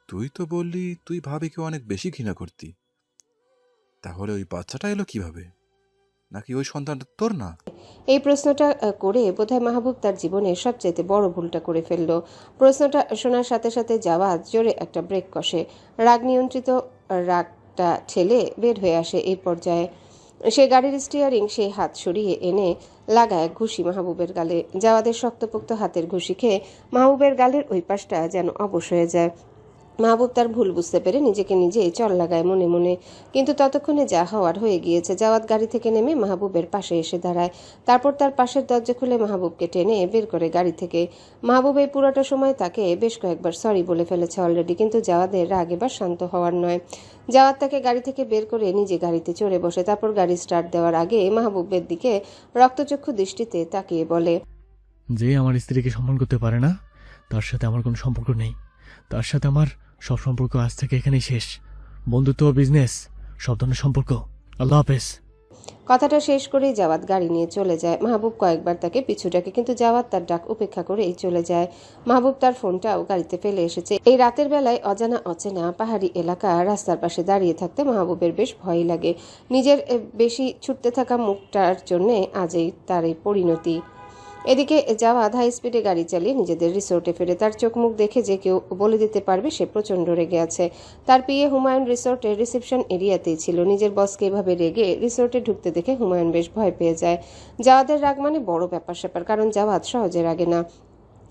তুই তো বললি তুই ভাবিকে অনেক বেশি ঘৃণা করতি। তাহলে ওই বাচ্চাটা এলো কিভাবে? নাকি ওই সন্তানটা তোর না? এই প্রশ্নটা করে বোধহয় মাহবুব তার জীবনের সবচেয়ে বড় ভুলটা করে ফেলল। প্রশ্নটা শোনার সাথে সাথে জাওয়াদ জোরে একটা ব্রেক কষে। রাগ নিয়ন্ত্রিত রাগটা ঠেলে বের হয়ে আসে এই পর্যায়ে। সে গাড়ির স্টিয়ারিং সে হাত সরিয়ে এনে লাগায় ঘুষি মাহবুবের গালে। জাওয়াদের শক্তপোক্ত হাতের ঘুষি খেয়ে মাহবুবের গালের ওই পাশটা যেন অবশ হয়ে যায়। মাহবুব তার ভুল বুঝতে পেরে নিজেকে নিজে চল লাগায় মনে মনে, কিন্তু ততক্ষণে যা হওয়ার হয়ে গিয়েছে। জাওয়াদ গাড়ি থেকে নেমে মাহবুবের পাশে এসে দাঁড়ায়, তারপর তার পাশের দরজা খুলে মাহবুবকে টেনে বের করে গাড়ি থেকে। মাহবুব এই পুরোটা সময় তাকে বেশ কয়েকবার সরি বলে ফেলেছে অলরেডি, কিন্তু জাওয়াদের রাগ এবার শান্ত হওয়ার নয়। জাওয়াদ তাকে গাড়ি থেকে বের করে নিজে গাড়িতে চড়ে বসে, তারপর গাড়ি স্টার্ট দেওয়ার আগে মাহবুবের দিকে রক্তচক্ষু দৃষ্টিতে তাকিয়ে বলে, যে আমার স্ত্রীকে সম্মান করতে পারে না তার সাথে আমার কোনো সম্পর্ক নেই। তার সাথে আমার সব সম্পর্ক আজ থেকে এখানেই শেষ। বন্ধুত্ব, বিজনেস, সব ধরনের সম্পর্ক। আল্লাহ হাফেজ। কথাটা শেষ করেই জাওয়াদ গাড়ি নিয়ে চলে যায়। মাহবুব কয়েকবার তাকে পিছু ডাকে, কিন্তু জাওয়াদ তার ডাক উপেক্ষা করেই চলে যায়। মাহবুব তার ফোনটাও গাড়িতে ফেলে এসেছে। এই রাতের বেলায় অজানা অচেনা পাহাড়ি এলাকা রাস্তার পাশে দাঁড়িয়ে থাকতে মাহবুবের বেশ ভয় লাগে। নিজের বেশি ছুটতে থাকা মুখটার জন্যে আজই তার এই পরিণতি। এদিকে জাওয়াদ হাই স্পিডে গাড়ি চালিয়ে নিজেদের রিসোর্টে ফেরে। তার চোখ মুখ দেখে যে কেউ বলে দিতে পারবে সে প্রচণ্ড রেগে আছে। তার পিএ হুমায়ুন রিসোর্টের রিসেপশন এরিয়াতেই ছিল। নিজের বসকে এভাবে রেগে রিসোর্টে ঢুকতে দেখে হুমায়ুন বেশ ভয় পেয়ে যায়। জাওয়াদের রাগ মানে বড় ব্যাপার, কারণ জাওয়াদ সহজে রাগে না।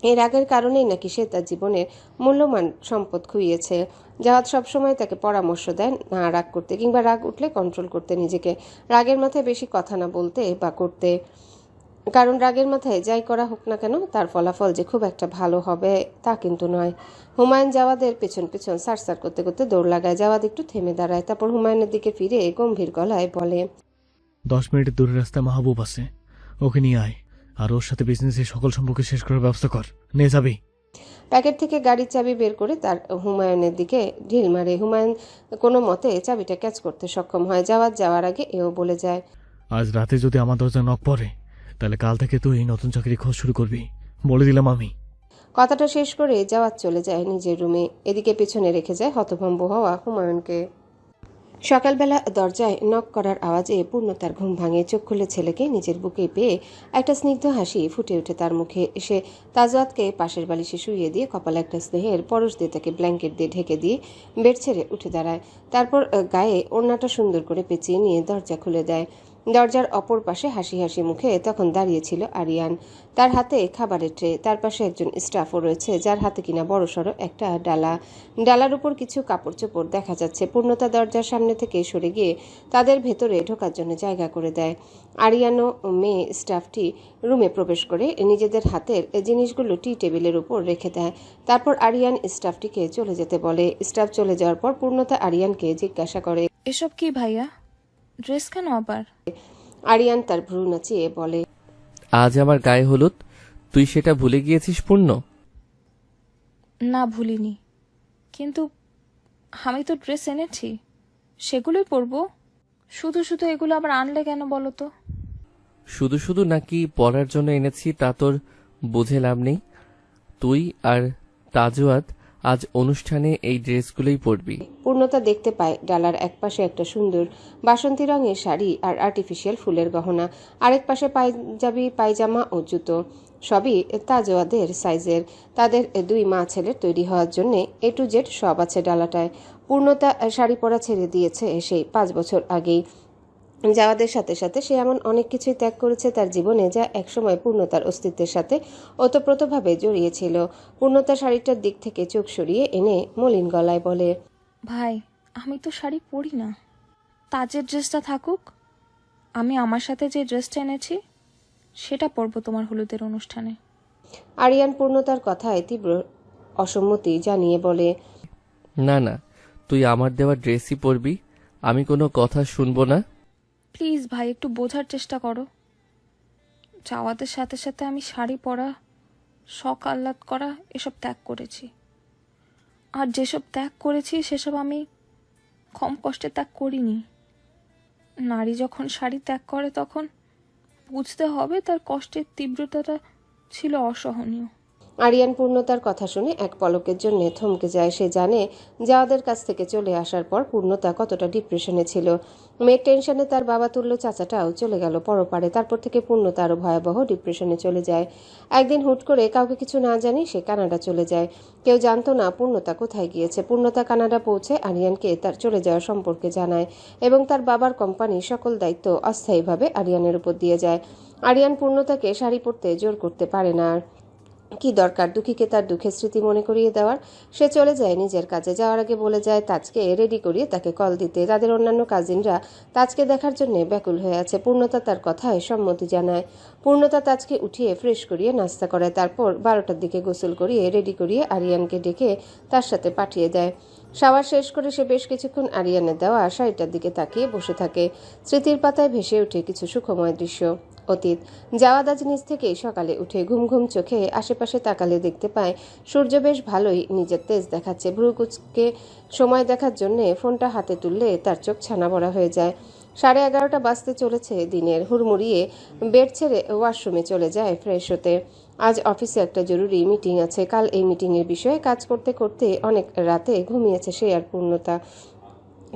এই রাগের কারণেই নাকি সে তার জীবনের মূল্যবান সম্পদ খুইয়েছে। জাওয়াদ সবসময় তাকে পরামর্শ দেয় না রাগ করতে, কিংবা রাগ উঠলে কন্ট্রোল করতে নিজেকে। রাগের মাথায় বেশি কথা না বলতে বা করতে, কারণ রাগের মাথায় যাই করা হোক না কেন তার ফলাফল যে খুব একটা ভালো হবে তা কিন্তু নয়। হুমায়ুন জাওয়াদের পেছন পেছন সারসার করতে করতে দৌড় লাগায়। জাওয়াদ একটু থেমে দাঁড়ায়, তারপর হুমায়ুনের দিকে ফিরে গম্ভীর গলায় বলে, 10 মিনিটের দূরের রাস্তায় মাহবুব আছে, ওকে নিয়ে আয়। আর ওর সাথে বিজনেসের সকল সম্পর্ক শেষ করার ব্যবস্থা কর। নিয়ে যাবি। প্যাকেট থেকে গাড়ির চাবি বের করে তার হুমায়ুনের দিকে ঢিল মারে। হুমায়ুন কোনো মতে চাবিটা ক্যাচ করতে সক্ষম হয়। জাওয়াদ যাওয়ার আগে এও বলে যায়, আজ রাতে যদি আমার দরজা নক পড়ে তাহলে কাল থেকে তুই নতুন চাকরি খোঁজ শুরু করবি, বলে দিলাম আমি। কথাটা শেষ করে জাওয়াদ চলে যায় নিজের রুমে। এদিকে পেছনে রেখে যায় হতভম্ব হওয়া হুমায়ুনকে। সকালবেলা দরজায় নক করার আওয়াজে পূর্ণতার ঘুম ভাঙে। চোখ খুলে ছেলেকে নিজের বুকে পেয়ে একটা স্নিগ্ধ হাসি ফুটে ওঠে তার মুখে। সে তাজওয়াতকে পাশের বালিশে শুইয়ে দিয়ে কপালে একটা স্নেহের পরশ দিয়ে তাকে ব্ল্যাঙ্কেট দিয়ে ঢেকে দিয়ে বেড ছেড়ে উঠে দাঁড়ায়। তারপর গায়ে ওড়নাটা সুন্দর করে পেঁচিয়ে নিয়ে দরজা খুলে দেয়। দরজার অপর পাশে হাসি হাসি মুখে তখন দাঁড়িয়েছিল আরিয়ান। তার হাতে খাবারের ট্রে, তার পাশে একজন স্টাফও রয়েছে যার হাতে কিনা বড়সড় একটা ডালা। ডালার উপর কিছু কাপড় চোপড় দেখা যাচ্ছে। পূর্ণতা দরজার সামনে থেকে সরে গিয়ে তাদের ভেতরে ঢোকার জন্য জায়গা করে দেয়। আরিয়ান ও মেয়ে স্টাফটি রুমে প্রবেশ করে নিজেদের হাতের জিনিসগুলো টি টেবিলের উপর রেখে দেয়। তারপর আরিয়ান স্টাফটিকে চলে যেতে বলে। স্টাফ চলে যাওয়ার পর পূর্ণতা আরিয়ানকে জিজ্ঞাসা করে, এসব কি ভাইয়া? ড্রেস কেন আবার? আরিয়ান তার ভ্রু নাচিয়ে বলে, আজ আমার গায়ে হলুদ, তুই সেটা ভুলে গিয়েছিস পূর্ণ? না, ভুলিনি, কিন্তু আমি তো ড্রেস এনেছি, সেগুলোই পরবো। শুধু শুধু এগুলো আবার আনলে কেন বলো তো? শুধু শুধু নাকি পরার জন্য এনেছি তা তোর বুঝে লাভ নেই। তুই আর তাজওয়াত আজ অনুষ্ঠানে এই ড্রেসগুলোই পরবি। পূর্ণতা দেখতে পায় ডালার এক পাশে একটা সুন্দর বাসন্তী রঙের শাড়ি আর আর্টিফিশিয়াল ফুলের গহনা, আরেক পাশে পাঞ্জাবি, পায়জামা ও জুতো। সবই তাজওয়াদের সাইজের। তাদের দুই মা ছেলের তৈরি হওয়ার জন্য A to Z সব আছে ডালাটায়। পূর্ণতা শাড়ি পরা ছেড়ে দিয়েছে সেই 5 বছর আগেই। জাওয়াদের সাথে সাথে সে এমন অনেক কিছুই ত্যাগ করেছে তার জীবনে, যা একসময় পূর্ণতার অস্তিত্বের সাথে ওতপ্রোতভাবে জড়িয়েছিল। পূর্ণতা শাড়িটার দিক থেকে চোখ সরিয়ে এনে মলিন গলায় বলে, ভাই, আমি তো শাড়ি পরি না, তাজের ড্রেসটা থাকুক। আমি আমার সাথে যে ড্রেসটা এনেছি সেটা পরবো তোমার হলুদের অনুষ্ঠানে। আরিয়ান পূর্ণতার কথায় তীব্র অসম্মতি জানিয়ে বলে, না না, তুই আমার দেওয়া ড্রেসই পরবি, আমি কোনো কথা শুনবো না। প্লিজ ভাই, একটু বোঝার চেষ্টা করো। যাওয়াদের সাথে সাথে আমি শাড়ি পরা, শখ আহ্লাদ করা এসব ত্যাগ করেছি। আর যেসব ত্যাগ করেছি সেসব আমি কম কষ্টে ত্যাগ করিনি। নারী যখন শাড়ি ত্যাগ করে তখন বুঝতে হবে তার কষ্টের তীব্রতাটা ছিল অসহনীয়। আরিয়ান পূর্ণতার কথা শুনে এক পলকের জন্য থমকে যায়। সে জানে জাওয়াদের কাছ থেকে চলে আসার পর পূর্ণতা কতটা ডিপ্রেশনে ছিল। মেয়ের টেনশনে তার বাবা তুল্য চাচাটাও চলে গেল পরপারে। তারপর থেকে পূর্ণতা আরও ভয়াবহ ডিপ্রেশনে চলে যায়। একদিন হুট করে কাউকে কিছু না জানি সে কানাডা চলে যায়। কেউ জানতো না পূর্ণতা কোথায় গিয়েছে। পূর্ণতা কানাডা পৌঁছে আরিয়ানকে তার চলে যাওয়া সম্পর্কে জানায় এবং তার বাবার কোম্পানির সকল দায়িত্ব অস্থায়ীভাবে আরিয়ানের উপর দিয়ে যায়। আরিয়ান পূর্ণতাকে শাড়ি পরতে জোর করতে পারে না। আর কি দরকার দুঃখীকে তার দুঃখের স্মৃতি মনে করিয়ে দেওয়ার। সে চলে যায় নিজের কাজে। যাওয়ার আগে বলে যায় তাজকে রেডি করিয়ে তাকে কল দিতে। তাদের অন্যান্য কাজিনরা তাজকে দেখার জন্য ব্যাকুল হয়ে আছে। পূর্ণতা তার কথায় সম্মতি জানায়। পূর্ণতা তাজকে উঠিয়ে ফ্রেশ করিয়ে নাস্তা করায়। তারপর 12টার দিকে গোসল করিয়ে রেডি করিয়ে আরিয়ানকে ডেকে তার সাথে পাঠিয়ে দেয়। শাওয়ার শেষ করে সে বেশ কিছুক্ষণ আরিয়ানের দেওয়া শাড়িটার দিকে তাকিয়ে বসে থাকে। স্মৃতির পাতায় ভেসে ওঠে কিছু সুখময় দৃশ্য। অতীত। জাওয়াদ আজ নিজ থেকেই সকালে উঠে ঘুম ঘুম চোখে আশেপাশে তাকালে দেখতে পায় সূর্য বেশ ভালোই নিজের তেজ দেখাচ্ছে। ভ্রুকুচকে সময় দেখার জন্য ফোনটা হাতে তুললে তার চোখ ছানা বড়া হয়ে যায়। 11:30 বাজতে চলেছে দিনের। হুড়মুড়িয়ে বেড ছেড়ে ওয়াশরুমে চলে যায় ফ্রেশ হতে। আজ অফিসে একটা জরুরি মিটিং আছে। কাল এই মিটিংয়ের বিষয়ে কাজ করতে করতে অনেক রাতে ঘুমিয়েছে সে আর পূর্ণতা।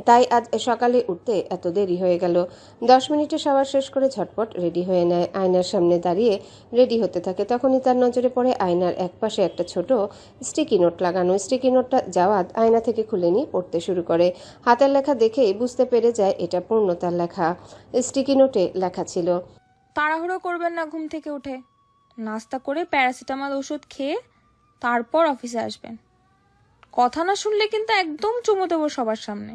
তাই আজ সকালে উঠতে এত দেরি হয়ে গেল। 10 মিনিটে শাওয়ার শেষ করে ঝটপট রেডি হয়ে নেয়। আয়নার সামনে দাঁড়িয়ে রেডি হতে থাকে। তখনই তার নজরে পড়ে আয়নার একপাশে একটা ছোট স্টিকি নোট লাগানো। স্টিকি নোটটা জাওয়াদ আয়না থেকে খুলে নিয়ে পড়তে শুরু করে। হাতের লেখা দেখেই বুঝতে পেরে যায় এটা পূর্ণতার লেখা। স্টিকি নোটে লেখা ছিল, তাড়াহুড়ো করবেন না ঘুম থেকে উঠে, নাস্তা করে প্যারাসিটামল ওষুধ খেয়ে তারপর অফিসে আসবেন। কথা না শুনলে কিন্তু একদম চুমো দেবো সবার সামনে,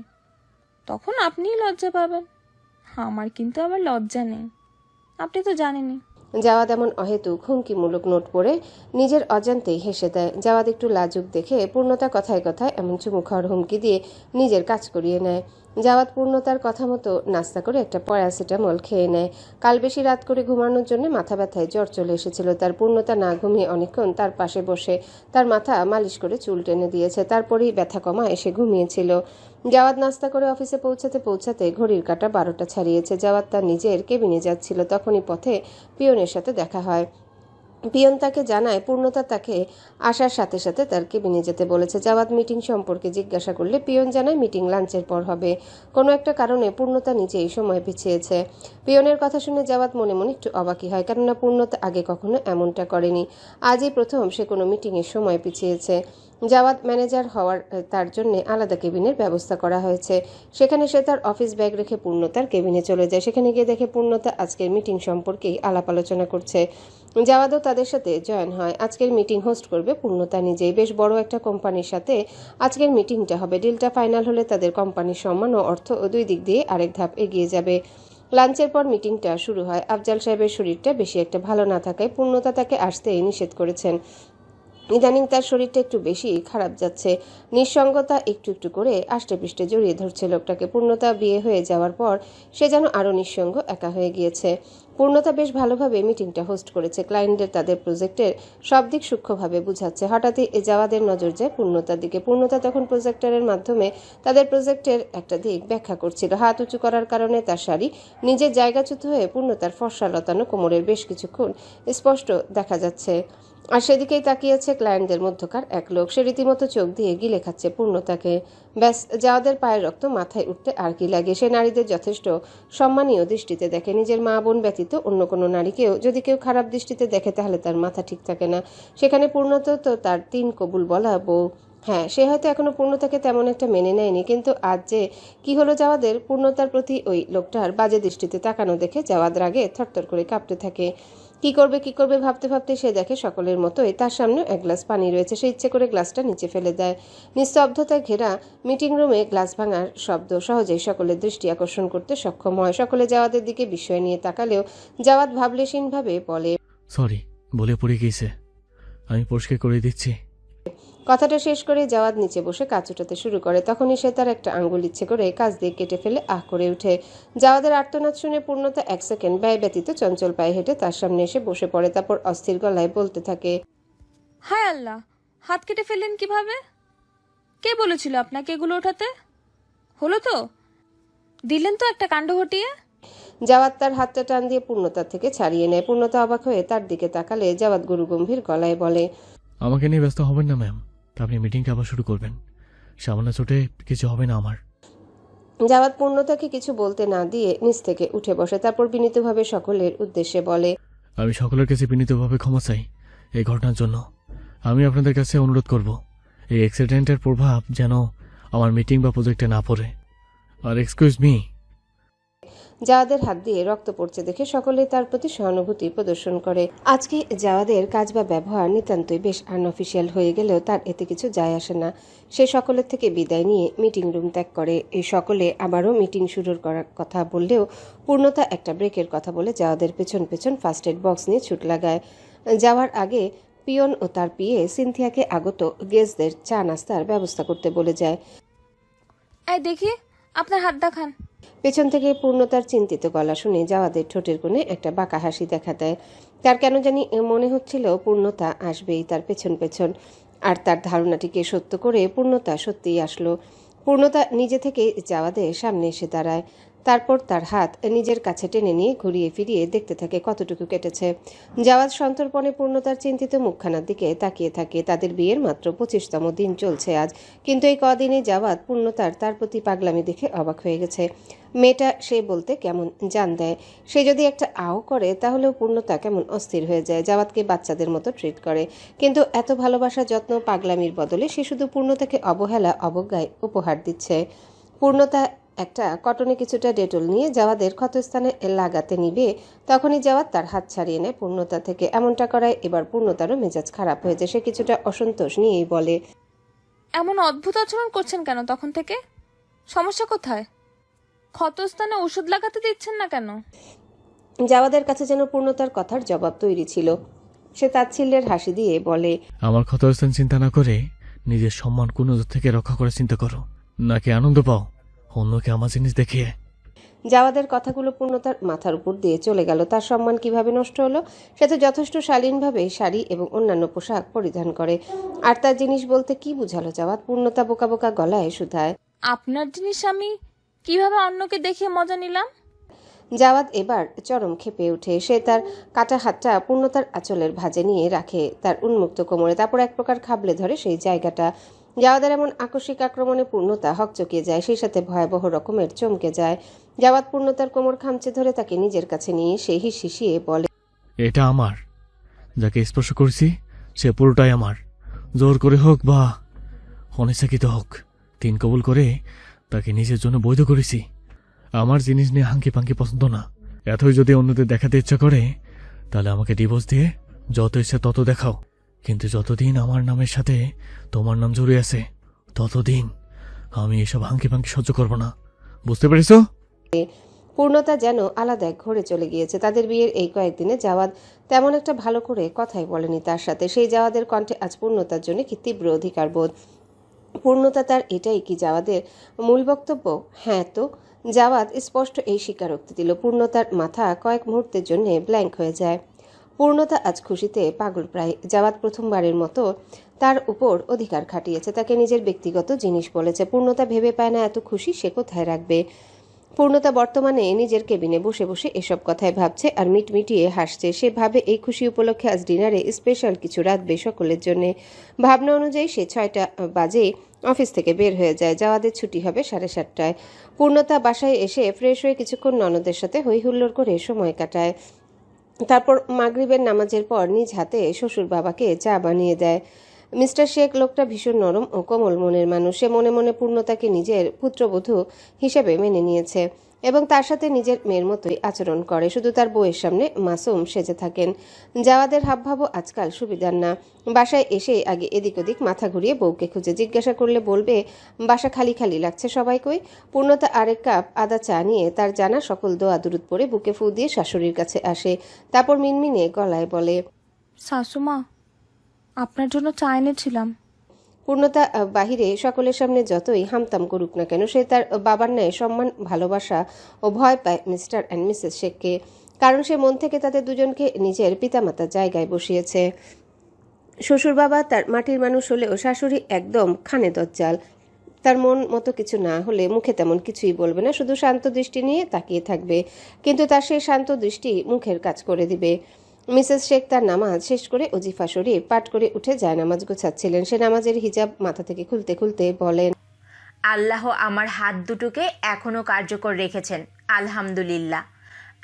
তখন আপনিই লজ্জা পাবেন। আমার কিন্তু আবার লজ্জা নেই, আপনি তো জানেনই। জাওয়াদ এমন অহেতুক হুমকিমূলক নোট পড়ে নিজের অজান্তেই হেসে দেয়। জাওয়াদ একটু লাজুক দেখে পূর্ণতা কথায় কথায় এমন চুমু খাওয়ার হুমকি দিয়ে নিজের কাজ করিয়ে নেয়। জাওয়াদ পূর্ণতার কথা মতো নাস্তা করে একটা প্যারাসিটামল খেয়ে নেয়। কাল বেশি রাত করে ঘুমানোর জন্য মাথা ব্যথায় জ্বর চলে এসেছিল তার। পূর্ণতা না ঘুমিয়ে অনেকক্ষণ তার পাশে বসে তার মাথা মালিশ করে চুল টেনে দিয়েছে। তারপরেই ব্যথা কমা এসে ঘুমিয়েছিল। জাওয়াদ নাস্তা করে অফিসে পৌঁছাতে পৌঁছাতে ঘড়ির কাঁটা 12টা ছাড়িয়েছে। জাওয়াদ তার নিজের কেবিনে যাচ্ছিল। তখনই পথে পিয়নের সাথে দেখা হয়। পিয়ন তাকে জানায় পূর্ণতা তাকে আসার সাথে সাথে তার কেবিনে যেতে বলেছে। জাওয়াদ মিটিং সম্পর্কে জিজ্ঞাসা করলে পিয়ন জানায় মিটিং লাঞ্চের পর হবে। কোনো একটা কারণে পূর্ণতা নিজেই সময় পিছিয়েছে। পিয়নের কথা শুনে জাওয়াদ মনে মনে একটু অবাকই হয়, কেননা পূর্ণতা আগে কখনো এমনটা করেনি। আজই প্রথম সে কোনো মিটিংয়ের সময় পিছিয়েছে। জাওয়াদ ম্যানেজার হওয়ার তার জন্য আলাদা কেবিনের ব্যবস্থা করা হয়েছে। সেখানে সে তার অফিস ব্যাগ রেখে পূর্ণতার কেবিনে চলে যায়। সেখানে গিয়ে দেখে পূর্ণতা আজকের মিটিং সম্পর্কেই আলাপ আলোচনা করছে। জাওয়াদও তাদের সাথে জয়েন হয়। আজকের মিটিং হোস্ট করবে পূর্ণতা নিজেই। বেশ বড় একটা কোম্পানির সাথে আজকের মিটিংটা হবে। ডিলটা ফাইনাল হলে তাদের কোম্পানির সম্মান ও অর্থ দুই দিক দিয়ে আরেক ধাপ এগিয়ে যাবে। লাঞ্চের পর মিটিংটা শুরু হয়। আফজাল সাহেবের শরীরটা বেশি একটা ভালো না থাকায় পূর্ণতা তাকে আসতেই নিষেধ করেছেন। ইদানিং তার শরীরটা একটু বেশি খারাপ যাচ্ছে। নিঃসঙ্গতা একটু একটু করে আষ্টেপৃষ্টে জড়িয়ে ধরছে লোকটাকে। পূর্ণতা বিয়ে হয়ে যাওয়ার পর সে যেন আরও নিঃসঙ্গ একা হয়ে গিয়েছে। পূর্ণতা বেশ ভালোভাবে মিটিংটা হোস্ট করেছে। ক্লায়েন্টদের তাদের প্রজেক্টের সব দিক সূক্ষ্মভাবে বুঝাচ্ছে। হঠাৎই জাওয়াদের নজর যায় পূর্ণতার দিকে। পূর্ণতা তখন প্রজেক্টরের মাধ্যমে তাদের প্রজেক্টের একটা দিক ব্যাখ্যা করছিল। হাত উঁচু করার কারণে তার শাড়ি নিজের জায়গাচ্যুত হয়ে পূর্ণতার ফর্সা লতানো কোমরের বেশ কিছুক্ষণ স্পষ্ট দেখা যাচ্ছে। আর সেদিকেই তাকিয়েছে ক্লায়েন্টদের মধ্যকার এক লোক। সে রীতিমতো চোখ দিয়ে গিলে খাচ্ছে পূর্ণতাকে। ব্যাস, জাওয়াদের পায়ের রক্ত মাথায় উঠতে আর কি লাগে। সে নারীদের যথেষ্ট সম্মানীয় দৃষ্টিতে দেখে। নিজের মা বোন ব্যতীত অন্য কোনো নারীকেও যদি কেউ খারাপ দৃষ্টিতে দেখে তাহলে তার মাথা ঠিক থাকে না। সেখানে পূর্ণতা তো তার 3 কবুল বলা বউ। হ্যাঁ, সে হয়তো এখনো পূর্ণতাকে তেমন একটা মেনে নেয়নি, কিন্তু আজ যে কি হলো জাওয়াদের, পূর্ণতার প্রতি ওই লোকটার বাজে দৃষ্টিতে তাকানো দেখে জাওয়াদ রাগে থরথর করে কাঁপতে থাকে। কি করবে ভাবতে ভাবতে সে দেখে সকলের মতোই তার সামনে এক গ্লাস পানি রয়েছে। সে ইচ্ছে করে গ্লাসটা নিচে ফেলে দেয়। নিস্তব্ধতায় ঘেরা মিটিং রুমে গ্লাস ভাঙার শব্দ সহজেই সকলের দৃষ্টি আকর্ষণ করতে সক্ষম হয়। সকলে জাওয়াদের দিকে বিস্ময় নিয়ে তাকালেও জাওয়াদ ভাবলেশীনভাবে বলে, সরি, বলে পড়ে গিয়েছে, আমি পরিষ্কার করে দিচ্ছি। কথাটা শেষ করে জাওয়াদ নিচে বসে কাজ উঠাতে শুরু করে। তখনই সে তার একটা আঙ্গুল ইচ্ছে করে কাজ দিয়ে কেটে ফেলে আহ করে ওঠে। জাওয়াদের আর্তনাদ শুনে পূর্ণতা 1 সেকেন্ড ব্যয় ব্যতীত চঞ্চল পায়ে হেঁটে তার সামনে এসে বসে পড়ে। তারপর অস্থির গলায় বলতে থাকে, হায় আল্লাহ, হাত কেটে ফেললেন কিভাবে? কে বলেছিল আপনাকে এগুলো ওঠাতে? হলো তো, দিলেন তো একটা কাণ্ড ঘটিয়ে। জাওয়াদ তার হাতটা টান দিয়ে পূর্ণতা থেকে ছাড়িয়ে নেয়। পূর্ণতা অবাক হয়ে তার দিকে তাকালে জাওয়াদ গুরুগম্ভীর গলায় বলে, আমাকে নিয়ে ব্যস্ত হবেন না ম্যাম, আপনি মিটিংটা আবার শুরু করবেন। সামান্য চোটে কিছু হবে না আমার। জাওয়াদ পূর্ণতাকে কিছু বলতে না দিয়ে নিচ থেকে উঠে বসে, তারপর বিনীতভাবে সকলের উদ্দেশ্যে বলে, আমি সকলের কাছে বিনীতভাবে ক্ষমা চাই এই ঘটনার জন্য। আমি আপনাদের কাছে অনুরোধ করব এই অ্যাক্সিডেন্টের প্রভাব যেন আমার মিটিং বা প্রজেক্টে না পড়ে। আর এক্সকিউজ মি। জাওয়াদের হাত দিয়ে রক্ত পড়ছে দেখে সকলে তার প্রতি সহানুভূতি প্রদর্শন করে। আজকে জাওয়াদের কাজ বা ব্যবহার নিতান্তই বেশ আনঅফিসিয়াল হয়ে গেলেও তার এতে কিছু যায় আসে না। সে সকলের থেকে বিদায় নিয়ে মিটিং রুম ত্যাগ করে। এই সকলে আবারও মিটিং শুরুর করার কথা বললেও পূর্ণতা একটা ব্রেকের কথা বলে জাওয়াদের পেছন পেছন ফার্স্ট এড বক্স নিয়ে ছুট লাগায়। যাওয়ার আগে পিয়ন ও তার পিএ সিনথিয়াকে আগত গেস্টদের চা নাস্তার ব্যবস্থা করতে বলে যায়। এই দেখি আপনার হাত দেখান। পেছন থেকে পূর্ণতার চিন্তিত গলা শুনে জাওয়াদের ঠোঁটের কোণে একটা বাঁকা হাসি দেখা দেয়। তার কেন জানি মনে হচ্ছিল পূর্ণতা আসবেই তার পেছন পেছন, আর তার ধারণাটিকে সত্য করে পূর্ণতা সত্যিই আসলো। পূর্ণতা নিজে থেকে জাওয়াদের সামনে এসে দাঁড়ায়, তারপর তার হাত নিজের কাছে টেনে নিয়ে ঘুরিয়ে ফিরিয়ে দেখতে থাকে কতটুকু কেটেছে। জাওয়াদ সন্তর্পণে পূর্ণতার চিন্তিত মুখখানার দিকে তাকিয়ে থাকে। তাদের বিয়ের মাত্র 25তম দিন চলছে আজ, কিন্তু এই কদিনে জাওয়াদ পূর্ণতার তার প্রতি পাগলামি দেখে অবাক হয়ে গেছে। মেয়েটা সে বলতে কেমন জান দেয়, সে যদি একটা আও করে তাহলেও পূর্ণতা কেমন অস্থির হয়ে যায়। জাওয়াদকে বাচ্চাদের মতো ট্রিট করে, কিন্তু এত ভালোবাসা যত্ন পাগলামির বদলে সে শুধু পূর্ণতাকে অবহেলা অবজ্ঞায় উপহার দিচ্ছে। পূর্ণতা একটা কটনে কিছুটা ডেটল নিয়ে জাওয়াদের ক্ষতস্থানে লাগাতে নিবে, তখনই জাওয়াদ তার হাত ছাড়িয়ে নেয় পূর্ণতা থেকে। এমনটা করায় এবার পূর্ণতারও মেজাজ খারাপ হয়ে যায়। সে কিছুটা অসন্তোষ নিয়েই বলে, এমন অদ্ভুত আচরণ করছেন কেন তখন থেকে? সমস্যা কোথায়? ক্ষতস্থানে ওষুধ লাগাতে দিচ্ছেন না কেন? জাওয়াদের কাছে যেন পূর্ণতার কথার জবাব তৈরি ছিল। সে তাচ্ছিল্যের হাসি দিয়ে বলে, আমার ক্ষতস্থান চিন্তা না করে নিজের সম্মান কোন থেকে রক্ষা করে চিন্তা করো, নাকি আনন্দ পাও অন্যকে আমার জিনিস দেখিয়ে। জাওয়াদের কথাগুলো পূর্ণতার মাথার উপর দিয়ে চলে গেল। তার সম্মান কিভাবে নষ্ট হলো? সে তো যথেষ্ট শালীনভাবে শাড়ি এবং অন্যান্য পোশাক পরিধান করে, আর তার জিনিস বলতে কি বুঝালো জাওয়াদ? পূর্ণতা বোকা বোকা গলায় শুধায়, আপনার জিনিস আমি কিভাবে অন্যকে দেখিয়ে মজা নিলাম? জাওয়াদ এবার চরম ক্ষেপে ওঠে। সে তার কাটা হাতটা পূর্ণতার আঁচলের ভাঁজে নিয়ে রাখে তার উন্মুক্ত কোমরে, তারপর এক প্রকার খাবলে ধরে সেই জায়গাটা। জাওয়াদের এমন আকস্মিক আক্রমণে পূর্ণতা হকচকিয়ে যায়, সেই সাথে ভয়াবহ রকমের চমকে যায়। জাওয়াদ পূর্ণতার কোমর খামচে ধরে তাকে নিজের কাছে নিয়ে সে হিসিয়ে বলে, এটা আমার, যাকে স্পর্শ করেছি সে পুরোটাই আমার। জোর করে হোক বা অনিচ্ছাকৃত হোক, 3 কবুল করে তাকে নিজের জন্য বৈধ করেছি। আমার জিনিস নিয়ে হাঙ্কি পাঙ্কি পছন্দ না। এতই যদি অন্যদের দেখাতে ইচ্ছা করে তাহলে আমাকে ডিভোর্স দিয়ে যত ইচ্ছা তত দেখাও, কিন্তু যতদিন আমার নামের সাথে তোমার নাম জড়িয়ে আছে ততদিন আমি এসব হাঙ্কি পাঙ্কি সহ্য করব না। বুঝতে পেরেছ? পূর্ণতা যেন আলাদা এক ঘরে চলে গিয়েছে। তাদের বিয়ের এই কয়েকদিনে জাওয়াদ তেমন একটা ভালো করে কথাই বলেনি তার সাথে। সেই জাওয়াদের কণ্ঠে আজ পূর্ণতার জন্য কি তীব্র অধিকার বোধ। পূর্ণতা তার এটাই কি জাওয়াদের মূল বক্তব্য? হ্যাঁ তো। জাওয়াদ স্পষ্ট এই স্বীকারোক্তি দিল। পূর্ণতার মাথা কয়েক মুহূর্তের জন্য ব্ল্যাঙ্ক হয়ে যায়। পূর্ণতা আজ খুশিতে পাগল প্রায়। জাওয়াদ প্রথমবারের মতো তার উপর অধিকার খাটিয়েছে, তাকে নিজের ব্যক্তিগত জিনিস বলেছে। পূর্ণতা ভেবে পায় না এত খুশি সে কোথায় রাখবে। পূর্ণতা বর্তমানে নিজের কেবিনে বসে বসে এসব কথাই ভাবছে আর মিটমিটিয়ে হাসছে। সে ভাবে এই খুশি উপলক্ষে আজ ডিনারে স্পেশাল কিছু রাখবে সকলের জন্য। ভাবনা অনুযায়ী সে 6টা বাজে অফিস থেকে বের হয়ে যায়। জাওয়াদের ছুটি হবে 7:30টায়। পূর্ণতা বাসায় এসে ফ্রেশ হয়ে কিছুক্ষণ ননদের সাথে হই হুল্লোড় করে সময় কাটায়। তারপর মাগরিবের নামাজের পর নিজ হাতে শ্বশুর বাবাকে চা বানিয়ে দেয়। মিস্টার শেখ লোকটা ভীষণ নরম ও কোমল মনের মানুষ। সে মনে মনে পূর্ণতাকে নিজের পুত্রবধূ হিসেবে মেনে নিয়েছে এবং তার সাথে নিজের মেয়ের মতোই আচরণ করে, শুধু তার বউয়ের সামনে মাসুম সেজে থাকেন। জাওয়াদের হাবভাবও আজকাল সুবিধার না। বাসায় এসে আগে এদিক ওদিক মাথা ঘুরিয়ে বউকে খুঁজে, জিজ্ঞাসা করলে বলবে বাসা খালি খালি লাগছে, সবাই কই। পূর্ণতা আরেক কাপ আদা চা নিয়ে তার জানা সকল দোয়া দুরুদ পড়ে বুকে ফু দিয়ে শাশুড়ির কাছে আসে, তারপর মিনমিনে গলায় বলে, শাশুমা, আপনার জন্য চা এনেছিলাম। পূর্ণতা বাহিরে সকলের সামনে যতই হামতাম করুক না কেন সে তার বাবার ন্যায় সম্মান, ভালোবাসা ও ভয় পায় মিস্টার অ্যান্ড মিসেস শেখকে, কারণ সে মন থেকে তাদের দুজনকে নিজের পিতামাতার জায়গায় বসিয়েছে। শ্বশুর বাবা তার মাটির মানুষ হলেও শাশুড়ি একদম খানে দজ্জাল। তার মন মতো কিছু না হলে মুখে তেমন কিছুই বলবে না, শুধু শান্ত দৃষ্টি নিয়ে তাকিয়ে থাকবে, কিন্তু তার সেই শান্ত দৃষ্টি মুখের কাজ করে দিবে। মিসেস শেখ তার নামাজ শেষ করে ওজিফা শরীফ পাঠ করে উঠে জায়নামাজ গোছাচ্ছিলেন। সে নামাজের হিজাব মাথা থেকে খুলতে খুলতে বলেন, আল্লাহ আমার হাত দুটোকে এখনও কার্যকর রেখেছেন, আলহামদুলিল্লাহ।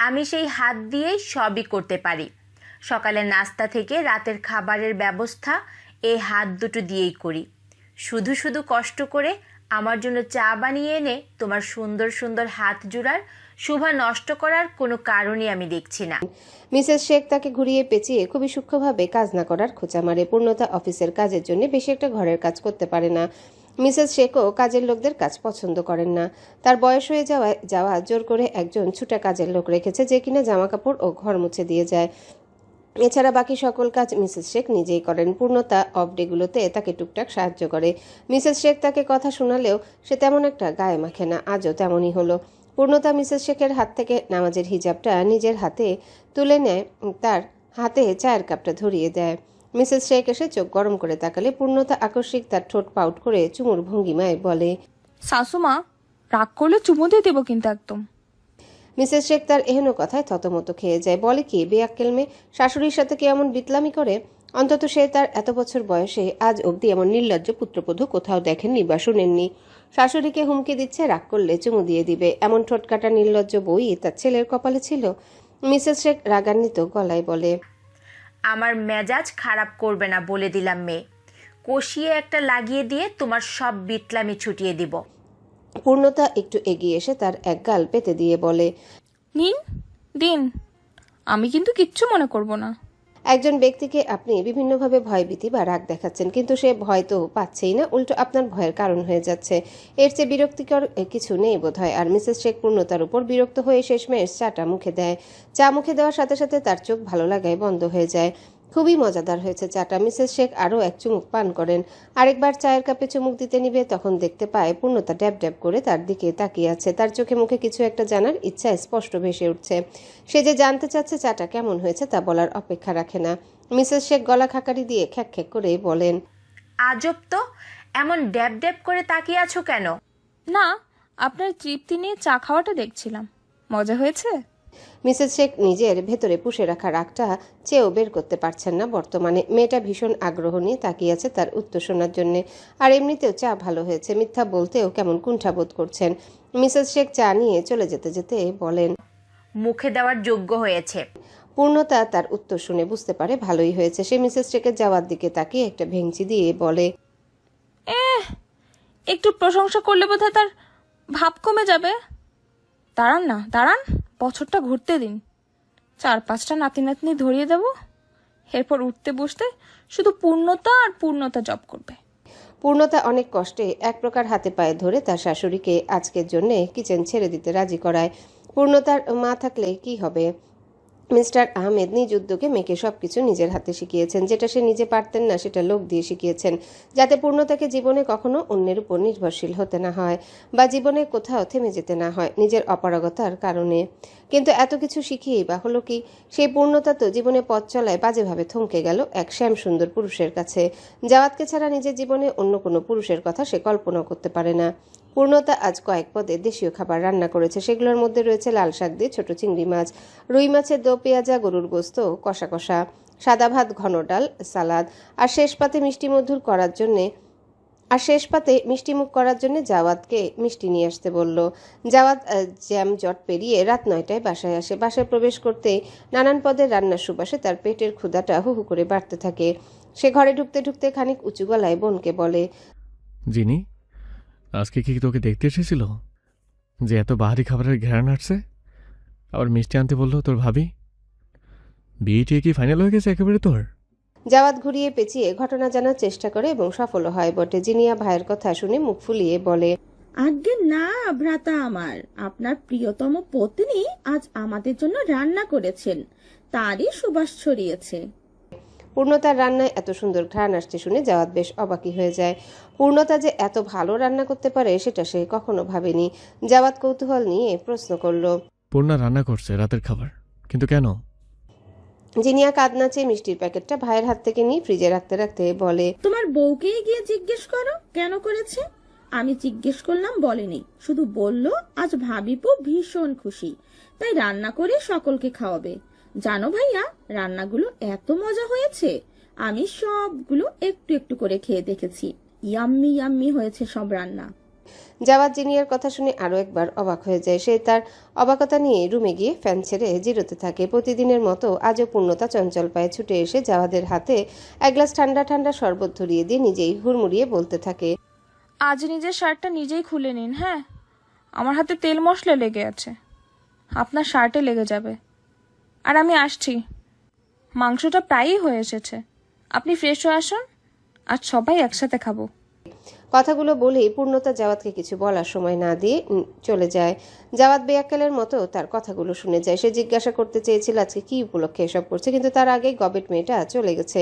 আমি সেই হাত দিয়েই সবই করতে পারি। সকালের নাস্তা থেকে রাতের খাবারের ব্যবস্থা এই হাত দুটো দিয়েই করি। শুধু শুধু কষ্ট করে আমার জন্য চা বানিয়ে এনে তোমার সুন্দর সুন্দর হাত জোড়ার শোভা নষ্ট করার কোনো কারণই আমি দেখছি না। মিসেস শেখ তাকে ঘুরিয়ে পেঁচিয়ে খুবই সূক্ষ্মভাবে কাজ না করার খোঁচা মারে। পূর্ণতা অফিসের কাজের জন্য বেশি একটা ঘরের কাজ করতে পারে না। মিসেস শেখও কাজের লোকদের কাজ পছন্দ করেন না। তার বয়স হয়ে যাওয়া জোর করে একজন ছুটা কাজের লোক রেখেছে, যে কিনা জামা কাপড় ও ঘর মুছে দিয়ে যায়। এছাড়া বাকি সকল কাজ মিসেস শেখ নিজেই করেন। পূর্ণতা অফ ডেগুলোতে তাকে টুকটাক সাহায্য করে। মিসেস শেখ তাকে কথা শোনালেও সে তেমন একটা গায়ে মাখে না। আজও তেমনই হলো। পূর্ণতা মিসেস শেখের হাত থেকে নামাজের হিজাবটা নিজের হাতে তুলে নেয়, তার হাতে চায়ের কাপটা ধরিয়ে দেয়। মিসেস শেখ এসে চোখ গরম করে তাকালে পূর্ণতা আকস্মিক তার ঠোঁট পাউট করে চুমুর ভঙ্গিমায় বলে, শাশুমা, রাগ করলে চুমু দিয়ে দেবো কিন্তু একদম। মিসেস শেখ তার এহেন কথায় থতমত খেয়ে যায়। বলে কি, বেয়াক্কেল মেয়ে, শাশুড়ির সাথে কি এমন বিতলামি করে? অন্তত সে তার এত বছর বয়সে আজ অবধি এমন নির্লজ্জ পুত্রবধূ কোথাও দেখেননি বা শুনেননি। শাশুড়িকে হুমকি দিচ্ছে রাগ করলে চুমু দিয়ে দিবে, এমন ঠোঁটকাটা নির্লজ্জ বই তার ছেলের কপালে ছিল। মিসেস শেখ রাগান্বিত গলায় বলে, আমার মেজাজ খারাপ করবে না বলে দিলাম মেয়ে। কষিয়ে একটা লাগিয়ে দিয়ে তোমার সব বিটলামি ছুটিয়ে দিব। পূর্ণতা একটু এগিয়ে এসে তার এক গাল পেতে দিয়ে বলে, নিন, দিন, আমি কিন্তু কিচ্ছু মনে করব না। একজন ব্যক্তিকে আপনি বিভিন্নভাবে ভয়ভীতি বা রাগ দেখাচ্ছেন, কিন্তু সে ভয় তো পাচ্ছেই না, উল্টো আপনার ভয়ের কারণ হয়ে যাচ্ছে। এর চেয়ে বিরক্তিকর কিছু নেই বোধহয়। আর মিসেস শেখ পূর্ণতার উপর বিরক্ত হয়ে শেষমেশ চাটা মুখে দেয়। চা মুখে দেওয়ার সাথে সাথে তার চোখ ভালো লাগায় বন্ধ হয়ে যায়। খুবই মজাদার হয়েছে চাটা। মিসেস শেখ আরও এক চুমুক পান করেন। আরেকবার চায়ের কাপে চুমুক দিতে নিবে, তখন দেখতে পায় পূর্ণতা ড্যাব ড্যাব করে তার দিকে তাকিয়ে আছে। তার চোখে মুখে কিছু একটা জানার ইচ্ছা স্পষ্ট ভেসে উঠছে। সে যে জানতে চাচ্ছে চাটা কেমন হয়েছে তা বলার অপেক্ষা রাখে না। মিসেস শেখ গলা খাকারি দিয়ে খ্যাক খ্যাক করে বলেন, আজব তো, এমন ড্যাব ড্যাব করে তাকিয়ে আছো কেন? না, আপনার তৃপ্তি নিয়ে চা খাওয়াটা দেখছিলাম। মজা হয়েছে? মিসেস শেখ নিজের ভেতরে পুষে রাখা রাগটা চেয়েও বের করতে পারছেন না বর্তমানে। মেয়েটা ভীষণ আগ্রহ নিয়ে তাকিয়ে আছে তার উত্তর শোনার জন্য। আর এমনিতেও চা ভালো হয়েছে, মিথ্যা বলতেও কেমন কুণ্ঠাবোধ করছেন। মিসেস শেখ চা নিয়ে চলে যেতে যেতে বলেন, মুখে দেওয়ার যোগ্য হয়েছে। পূর্ণতা তার উত্তর শুনে বুঝতে পারে ভালোই হয়েছে। সে মিসেস শেখের যাওয়ার দিকে তাকিয়ে একটা ভেঙচি দিয়ে বলে, একটু প্রশংসা করলে বোধহয় তার ভাব কমে যাবে। দাঁড়ান না, দাঁড়ান, বছরটা ঘুরতে দিন। 4-5টা নাতি নাতনি ধরিয়ে দেব, এরপর উঠতে বসতে শুধু পূর্ণতা আর পূর্ণতা জব করবে। পূর্ণতা অনেক কষ্টে এক প্রকার হাতে পায়ে ধরে তার শাশুড়িকে আজকের জন্যে কিচেন ছেড়ে দিতে রাজি করায়। পূর্ণতার মা থাকলে কি হবে? মিস্টার আহমেদ নিজ উদ্যোগে মেয়েকে সবকিছু নিজের হাতে শিখিয়েছেন। যেটা সে নিজে পারতেন না সেটা লোক দিয়ে শিখিয়েছেন, যাতে পূর্ণতাকে জীবনে কখনো অন্যের উপর নির্ভরশীল হতে না হয় বা জীবনে কোথাও থেমে যেতে না হয় নিজের অপারগতার কারণে। কিন্তু এত কিছু শিখিয়েই বা হলো কি? সেই পূর্ণতা তো জীবনে পথ চলায় বাজেভাবে থমকে গেল এক শ্যাম সুন্দর পুরুষের কাছে। জাওয়াতকে ছাড়া নিজের জীবনে অন্য কোনো পুরুষের কথা সে কল্পনা করতে পারে না। পূর্ণতা আজ কয়েক পদে দেশীয় খাবার রান্না করেছে। সেগুলোর মধ্যে রয়েছে লাল শাক দিয়ে ছোট চিংড়ি মাছ, রুই মাছের দো পেঁয়াজা, গরুর গোস্ত কষা কষা, সাদা ভাত, ঘন ডাল, সালাদ, আর শেষ পাতে মিষ্টিমুখ করার জন্য জাওয়াতকে মিষ্টি নিয়ে আসতে বলল। জাওয়াত জ্যাম জট পেরিয়ে রাত 9টায় বাসায় আসে। বাসায় প্রবেশ করতেই নানান পদের রান্নার সুবাসে তার পেটের ক্ষুধাটা হু হু করে বাড়তে থাকে। সে ঘরে ঢুকতে ঢুকতে খানিক উঁচু গলায় বোনকে বলে, জিনি, আজকে কি তোকে দেখতে এসেছিল যে এত বাহারি খাবারের ঘেরান আসছে? আবার মিষ্টি আনতে বললো তোর ভাবি? বিয়েটি কি ফাইনাল হয়ে গেছে একেবারে তোর? জাওয়াত ঘুরিয়ে পেঁচিয়ে ঘটনা জানার চেষ্টা করে এবং সফল হয় বটে। জিনিয়া ভাইয়ের কথা শুনে মুখ ফুলিয়ে বলে, আজ্ঞে না ভ্রাতা আমার, আপনার প্রিয়তম পত্নী আজ আমাদের জন্য রান্না করেছেন, তারই সুবাস ছড়িয়েছে। পূর্ণতার রান্নায় এত সুন্দর ঘ্রাণ আসছে শুনে জাওয়াত বেশ অবাকই হয়ে যায়। পূর্ণতা যে এত ভালো রান্না করতে পারে সেটা সে কখনো ভাবেনি। জাওয়াত কৌতূহল নিয়ে প্রশ্ন করল, পূর্ণা রান্না করছে রাতের খাবার, কিন্তু কেন? জিনিয়া কাঁদনাচে মিষ্টির প্যাকেটটা ভাইয়ের হাত থেকে নিয়ে ফ্রিজে রাখতে রাখতে বলে, তোমার বউকেই গিয়ে জিজ্ঞেস করো কেন করেছে। আমি জিজ্ঞেস করলাম বলেনি, শুধু বলল আজ ভাবিপো ভীষণ খুশি, তাই রান্না করে সকলকে খাওয়াবে। জানো ভাইয়া, রান্নাগুলো এত মজা হয়েছে, আমি সবগুলো একটু একটু করে খেয়ে দেখেছি। ইয়াম্মি ইয়াম্মি হয়েছে সব রান্না। জাওয়াদ জিনিয়ার কথা শুনে আরও একবার অবাক হয়ে যায়। সে তার অবাকতা নিয়ে রুমে গিয়ে ফ্যান ছেড়ে জিরোতে থাকে। প্রতিদিনের মতো আজও পূর্ণতা চঞ্চল পায়ে ছুটে এসে জাওয়াদের হাতে এক গ্লাস ঠান্ডা ঠান্ডা শরবত ধরিয়ে দিয়ে নিজেই হুড়মুড়িয়ে বলতে থাকে, আজ নিজের শার্টটা নিজেই খুলে নিন। হ্যাঁ, আমার হাতে তেল মশলা লেগে আছে, আপনার শার্টে লেগে যাবে। আর আমি আসছি, মাংসটা প্রায়ই হয়ে এসেছে, আপনি ফ্রেশ হয়ে আসুন, আজ সবাই একসাথে খাবো। কথাগুলো বলেই পূর্ণতা জাওয়াদকে কিছু বলার সময় না দিয়ে চলে যায়। জাওয়াদ বেয়াক্কেলের মতো তার কথাগুলো শুনে যায়। সে জিজ্ঞাসা করতে চেয়েছিল আজকে কি উপলক্ষে এসব করছে, কিন্তু তার আগেই গবেট মেয়েটা চলে গেছে।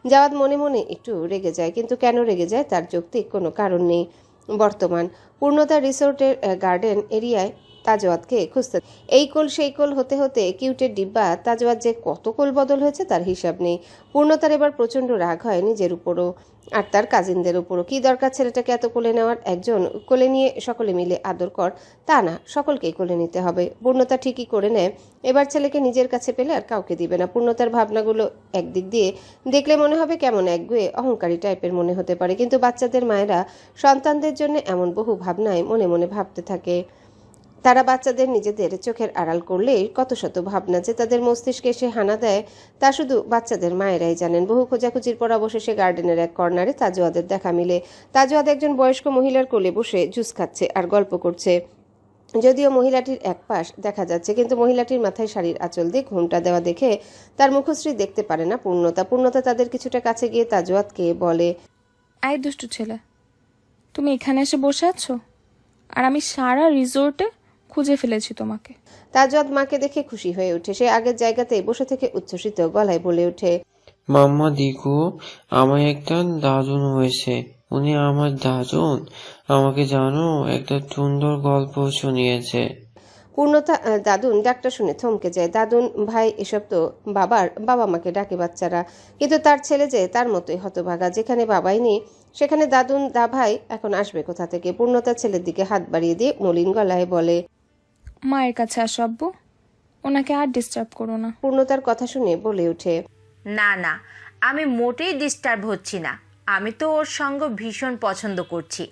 জাওয়াদ মনে মনে একটু রেগে যায়, কিন্তু কেন রেগে যায় তার যৌক্তিক কোনো কারণ নেই। বর্তমান পূর্ণতা রিসোর্টের গার্ডেন এরিয়ায় তাজওয়াদকে খুঁজতে এই কোল সেই কোল হতে হতে কিউটের ডিব্বা তাজওয়াদ যে কত কোল বদল হয়েছে তার হিসাব নেই। পূর্ণতার এবার প্রচণ্ড রাগ হয় নিজের উপরও আর তার কাজিনদের উপরও। কি দরকার ছেলেটাকে এত কোলে নেওয়ার? একজন কোলে নিয়ে সকলে মিলে আদর কর, তা না, সকলকেই কোলে নিতে হবে। পূর্ণতা ঠিকই করে নেয়, এবার ছেলেকে নিজের কাছে পেলে আর কাউকে দিবে না। পূর্ণতার ভাবনাগুলো একদিক দিয়ে দেখলে মনে হবে কেমন একগুয়ে অহংকারী টাইপের মনে হতে পারে, কিন্তু বাচ্চাদের মায়েরা সন্তানদের জন্য এমন বহু ভাবনায় মনে মনে ভাবতে থাকে। তারা বাচ্চাদের নিজেদের চোখের আড়াল করলেই কত শত ভাবনা যে তাদের মস্তিষ্কে এসে হানা দেয় তা শুধু বাচ্চাদের মায়েরাই জানেন। বহু খোঁজাখুঁজির পর অবশেষে গার্ডেনের এক কর্নারে তাজওয়াদের দেখা মিলে। তাজওয়াদ একজন বয়স্ক মহিলার কোলে বসে জুস খাচ্ছে আর গল্প করছে। যদিও মহিলাটির এক পাশ দেখা যাচ্ছে, কিন্তু মহিলাটির মাথায় শাড়ির আঁচল দিয়ে ঘোমটা দেওয়া দেখে তার মুখশ্রী দেখতে পারে না পূর্ণতা তাদের কিছুটা কাছে গিয়ে তাজওয়াদকে বলে, এই দুষ্টু ছেলে, তুমি এখানে এসে বসে আছো আর আমি সারা রিসোর্টে খুঁজে ফেলেছি তোমাকে। তাজওয়াদ মাকে দেখে খুশি হয়ে ওঠে। সে আগের জায়গাতেই বসে থেকে উচ্ছ্বসিত গলায় বলে ওঠে, মাম্মা দেখো, আমার একটা দাদুন হয়েছে। উনি আমার দাদুন আমাকে জানো একটা সুন্দর গল্প শুনিয়েছে। পূর্ণতা দাদুন ডাকটা শুনে থমকে যায়। দাদুন ভাই, এসব তো বাবা মাকে ডাকে বাচ্চারা, কিন্তু তার ছেলে যে তার মতোই হতভাগা। যেখানে বাবাই নেই সেখানে দাদুন দা ভাই এখন আসবে কোথা থেকে? পূর্ণতা ছেলের দিকে হাত বাড়িয়ে দিয়ে মলিন গলায় বলে, মায়ের কাছে আসো আব্বু, ওনাকে আর ডিস্টার্ব করো না। পূর্ণতার কথা শুনে বলে ওঠে, না না, আমি মোটেই ডিস্টার্ব হচ্ছি না, আমি তো ওর সঙ্গ ভীষণ পছন্দ করছি।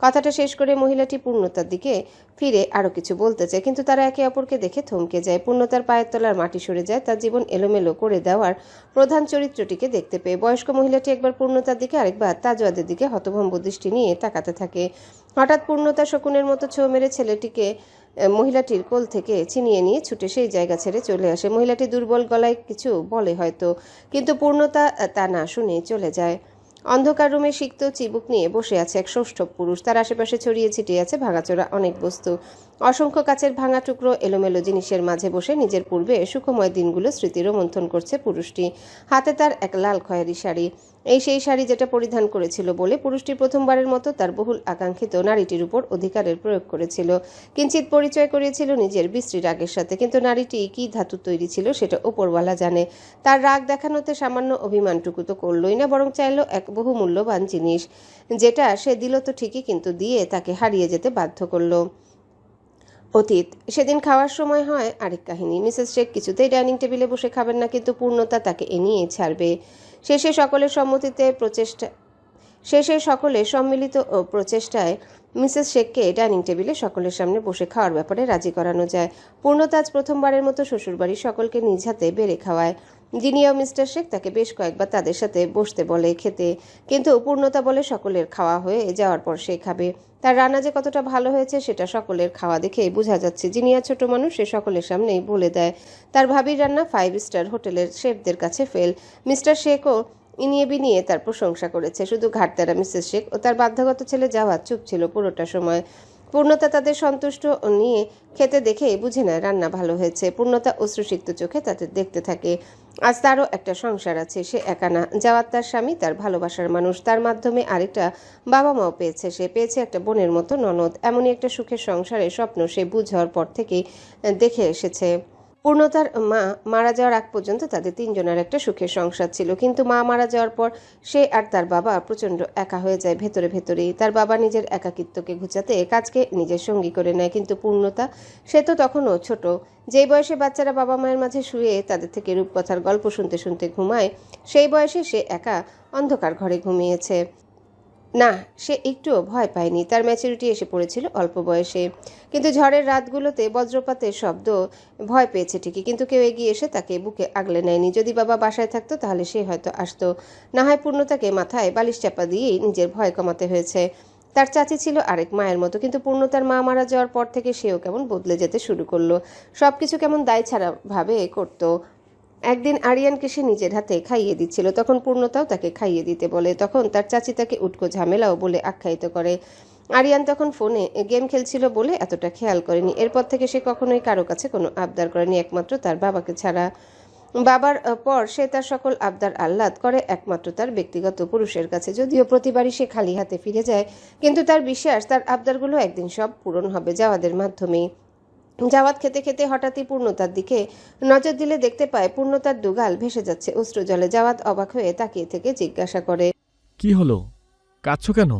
কথাটা শেষ করে মহিলাটি পূর্ণতার দিকে ফিরে আরো কিছু বলতে চায়, কিন্তু তারা একে অপরকে দেখে থমকে যায়। পূর্ণতার পায়ের তলার মাটি সরে যায় তার জীবন এলোমেলো করে দেওয়ার প্রধান চরিত্রটিকে দেখতে পেয়ে। বয়স্ক মহিলাটি একবার পূর্ণতার দিকে আরেকবার তাজওয়াদের দিকে হতভম্ব দৃষ্টি নিয়ে তাকাতে থাকে। হঠাৎ পূর্ণতা শকুনের মতো ছোঁ মেরে ছেলেটিকে মহিলাটির কোল থেকে ছিনিয়ে নিয়ে ছুটে সেই জায়গা ছেড়ে চলে আসে। মহিলাটি দুর্বল গলায় কিছু বলে হয়তো, কিন্তু পূর্ণতা তা না শুনে চলে যায়। অন্ধকার রুমে সিক্ত চিবুক নিয়ে বসে আছে এক সৌষ্ঠব পুরুষ। তার আশেপাশে ছড়িয়ে ছিটিয়ে আছে ভাঙাচোরা অনেক বস্তু। অসংখ্য কাচের ভাঙা টুকরো এলোমেলো জিনিসের মাঝে বসে নিজের পূর্বে সুখময় দিনগুলো স্মৃতিরও মন্থন করছে পুরুষটি। হাতে তার এক লাল খয়েরি শাড়ি, সেই শাড়ি যেটা পরিধান করেছিল বলে পুরুষটি প্রথমবারের মতো তার বহুল আকাঙ্ক্ষিত নারীটির উপর অধিকারের প্রয়োগ করেছিল। কিঞ্চিত পরিচয় করিয়েছিল নিজের বিশ্রী রাগের সাথে, কিন্তু নারীটি কি ধাতু তৈরি ছিল সেটা ওপরওয়ালা জানে। তার রাগ দেখানোতে সামান্য অভিমানটুকু তো করলই না, বরং চাইলো এক বহু মূল্যবান জিনিস, যেটা সে দিল তো ঠিকই, কিন্তু দিয়ে তাকে হারিয়ে যেতে বাধ্য করলো। অতীত সেদিন খাওয়ার সময় হয় আরেক কাহিনী। মিসেস শেখ কিছুতেই ডাইনিং টেবিলে বসে খাবেন না, কিন্তু পূর্ণতা তাকে এ নিয়ে ছাড়বে। শেষে সকলের সম্মিলিত প্রচেষ্টায় মিসেস শেখকে ডাইনিং টেবিলে সকলের সামনে বসে খাওয়ার ব্যাপারে রাজি করানো যায়। পূর্ণতা আজ প্রথমবারের মতো শ্বশুরবাড়ির সকলকে নিজ হাতে বেড়ে খাওয়ায়। জিনিয়া ও মিস্টার শেখ তাকে বেশ কয়েকবার তাদের সাথে বসতে বলে খেতে, কিন্তু পূর্ণতা বলে সকলের খাওয়া হয়ে যাওয়ার পর সে খাবে। তার রান্না যে কতটা ভালো হয়েছে সেটা সকলের খাওয়া দেখেই বোঝা যাচ্ছে। জিনিয়া ছোট মানুষ, সে সকলের সামনেই বলে দেয় তার ভাবির রান্না 5 স্টার হোটেলের শেফদের কাছে ফেল। মিস্টার শেখও ইনিয়ে বিনিয়ে তার প্রশংসা করেছে। শুধু ঘাটতারা মিসেস শেখ ও তার বাধ্যগত ছেলে জাওয়াদ চুপ ছিল পুরোটা সময়। পূর্ণতা তাদের সন্তুষ্ট নিয়ে খেতে দেখে বুঝে নেয় রান্না ভালো হয়েছে। পূর্ণতা অশ্রুসিক্ত চোখে তাদের দেখতে থাকে। আজ তারও একটা সংসার আছে, সে একা না। জাওয়াদ তার স্বামী, তার ভালোবাসার মানুষ। তার মাধ্যমে আরেকটা বাবা মাও পেয়েছে। সে পেয়েছে একটা বোনের মতো ননদ। এমনই একটা সুখের সংসারের স্বপ্ন সে বুঝ হওয়ার পর থেকেই দেখে এসেছে। পূর্ণতার মা মারা যাওয়ার আগ পর্যন্ত তাদের তিনজনের একটা সুখের সংসার ছিল, কিন্তু মা মারা যাওয়ার পর সে আর তার বাবা প্রচণ্ড একা হয়ে যায় ভেতরে ভেতরেই। তার বাবা নিজের একাকিত্বকে ঘুচাতে কাজকে নিজের সঙ্গী করে নেয়, কিন্তু পূর্ণতা সে তো তখনও ছোট। যেই বয়সে বাচ্চারা বাবা মায়ের মাঝে শুয়ে তাদের থেকে রূপকথার গল্প শুনতে শুনতে ঘুমায়, সেই বয়সে সে একা অন্ধকার ঘরে ঘুমিয়েছে। না, সে একটুও ভয় পায়নি। তার ম্যাচুরিটি এসে পড়েছিল অল্প বয়সে। কিন্তু ঝড়ের রাতগুলোতে বজ্রপাতের শব্দ ভয় পেয়েছে ঠিকই, কিন্তু কেউ এগিয়ে এসে তাকে বুকে আগলে নেয়নি। যদি বাবা বাসায় থাকতো তাহলে সে হয়তো আসতো, না হয় পূর্ণতাকে মাথায় বালিশ চাপা দিয়েই নিজের ভয় কমাতে হয়েছে। তার চাচি ছিল আরেক মায়ের মতো, কিন্তু পূর্ণতার মা মারা যাওয়ার পর থেকে সেও কেমন বদলে যেতে শুরু করলো। সবকিছু কেমন দায় ছাড়া ভাবে করতো। একদিন আরিয়ানকে সে নিজের হাতে খাইয়ে দিচ্ছিল, তখন পূর্ণতাও তাকে খাইয়ে দিতে বলে। তখন তার চাচি তাকে উটকো ঝামেলাও বলে আখ্যায়িত করে। আরিয়ান তখন ফোনে গেম খেলছিল বলে এতটা খেয়াল করেনি। এরপর থেকে সে কখনোই কারো কাছে কোনো আবদার করেনি, একমাত্র তার বাবাকে ছাড়া। বাবার পর সে তার সকল আবদার আহ্লাদ করে একমাত্র তার ব্যক্তিগত পুরুষের কাছে। যদিও প্রতিবারই সে খালি হাতে ফিরে যায়, কিন্তু তার বিশ্বাস তার আবদারগুলো একদিন সব পূরণ হবে জাওয়াদের মাধ্যমেই। জাওয়াত খেতে খেতে হঠাৎই পূর্ণতার দিকে নজর দিলে দেখতে পায় পূর্ণতার দুগাল ভেসে যাচ্ছে অশ্রু জলে। জাওয়াত অবাক হয়ে তাকিয়ে থেকে জিজ্ঞাসা করে, কি হলো, কাঁদছো কেন?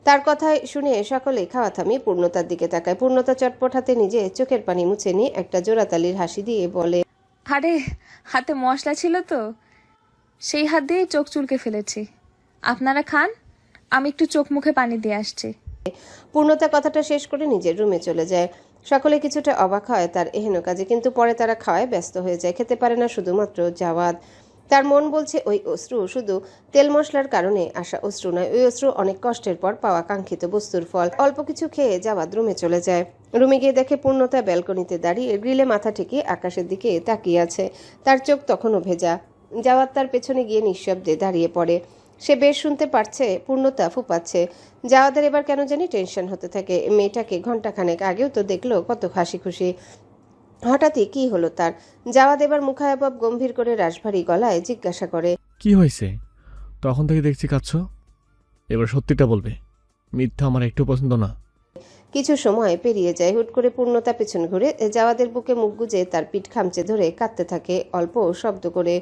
তার কথায় শুনে সকলেই খাওয়া থামিয়ে পূর্ণতার দিকে তাকায়। পূর্ণতা চটপট হাতে নিজে চোখের পানি মুছে নিয়ে একটা জোড়াতালির হাসি দিয়ে বলে, আরে হাতে মশলা ছিল তো, সেই হাত দিয়ে চোখ চুলকে ফেলেছি। আপনারা খান, আমি একটু চোখ মুখে পানি দিয়ে আসছি। পূর্ণতা কথাটা শেষ করে নিজের রুমে চলে যায়। সকলে কিছুটা অবাক হয় তার এহেন কাজে, কিন্তু পরে তারা খাওয়ায় ব্যস্ত হয়ে যায়। খেতে পারে না শুধুমাত্র জাওয়াদ। তার মন বলছে ওই অশ্রু শুধু তেল মশলার কারণে আসা অশ্রু নয়, ওই অশ্রু অনেক কষ্টের পর পাওয়া কাঙ্ক্ষিত বস্তুর ফল। অল্প কিছু খেয়ে জাওয়াদ রুমে চলে যায়। রুমে গিয়ে দেখে পূর্ণতা ব্যালকনিতে দাঁড়িয়ে গ্রিলে মাথা ঠেকিয়ে আকাশের দিকে তাকিয়ে আছে। তার চোখ তখনও ভেজা। জাওয়াদ তার পেছনে গিয়ে নিঃশব্দে দাঁড়িয়ে পড়ে। সে বেশ শুনতে পারছে পূর্ণতা ফুপাচ্ছে। জাওয়াদের এবার কেন জানি টেনশন হতে থাকে। মেয়েটাকে ঘন্টাখানেক আগেও তো দেখলো কত হাসি খুশি, হঠাৎই কি হলো তার? জাওয়াদ এবার মুখায়াবব গম্ভীর করে রাশভারী গলায় জিজ্ঞাসা করে, কি হয়েছে? তখন থেকে দেখছি কাঁদছো, এবার সত্যিটা বলবে। মিথ্যা আমার একটু পছন্দ না। কিছু সময় পেরিয়ে যায়। হুট করে পূর্ণতা পেছন ঘুরে জাওয়াদের বুকে মুখ গুজে তার পিঠ খামচে ধরে কাঁদতে থাকে অল্প শব্দ করে।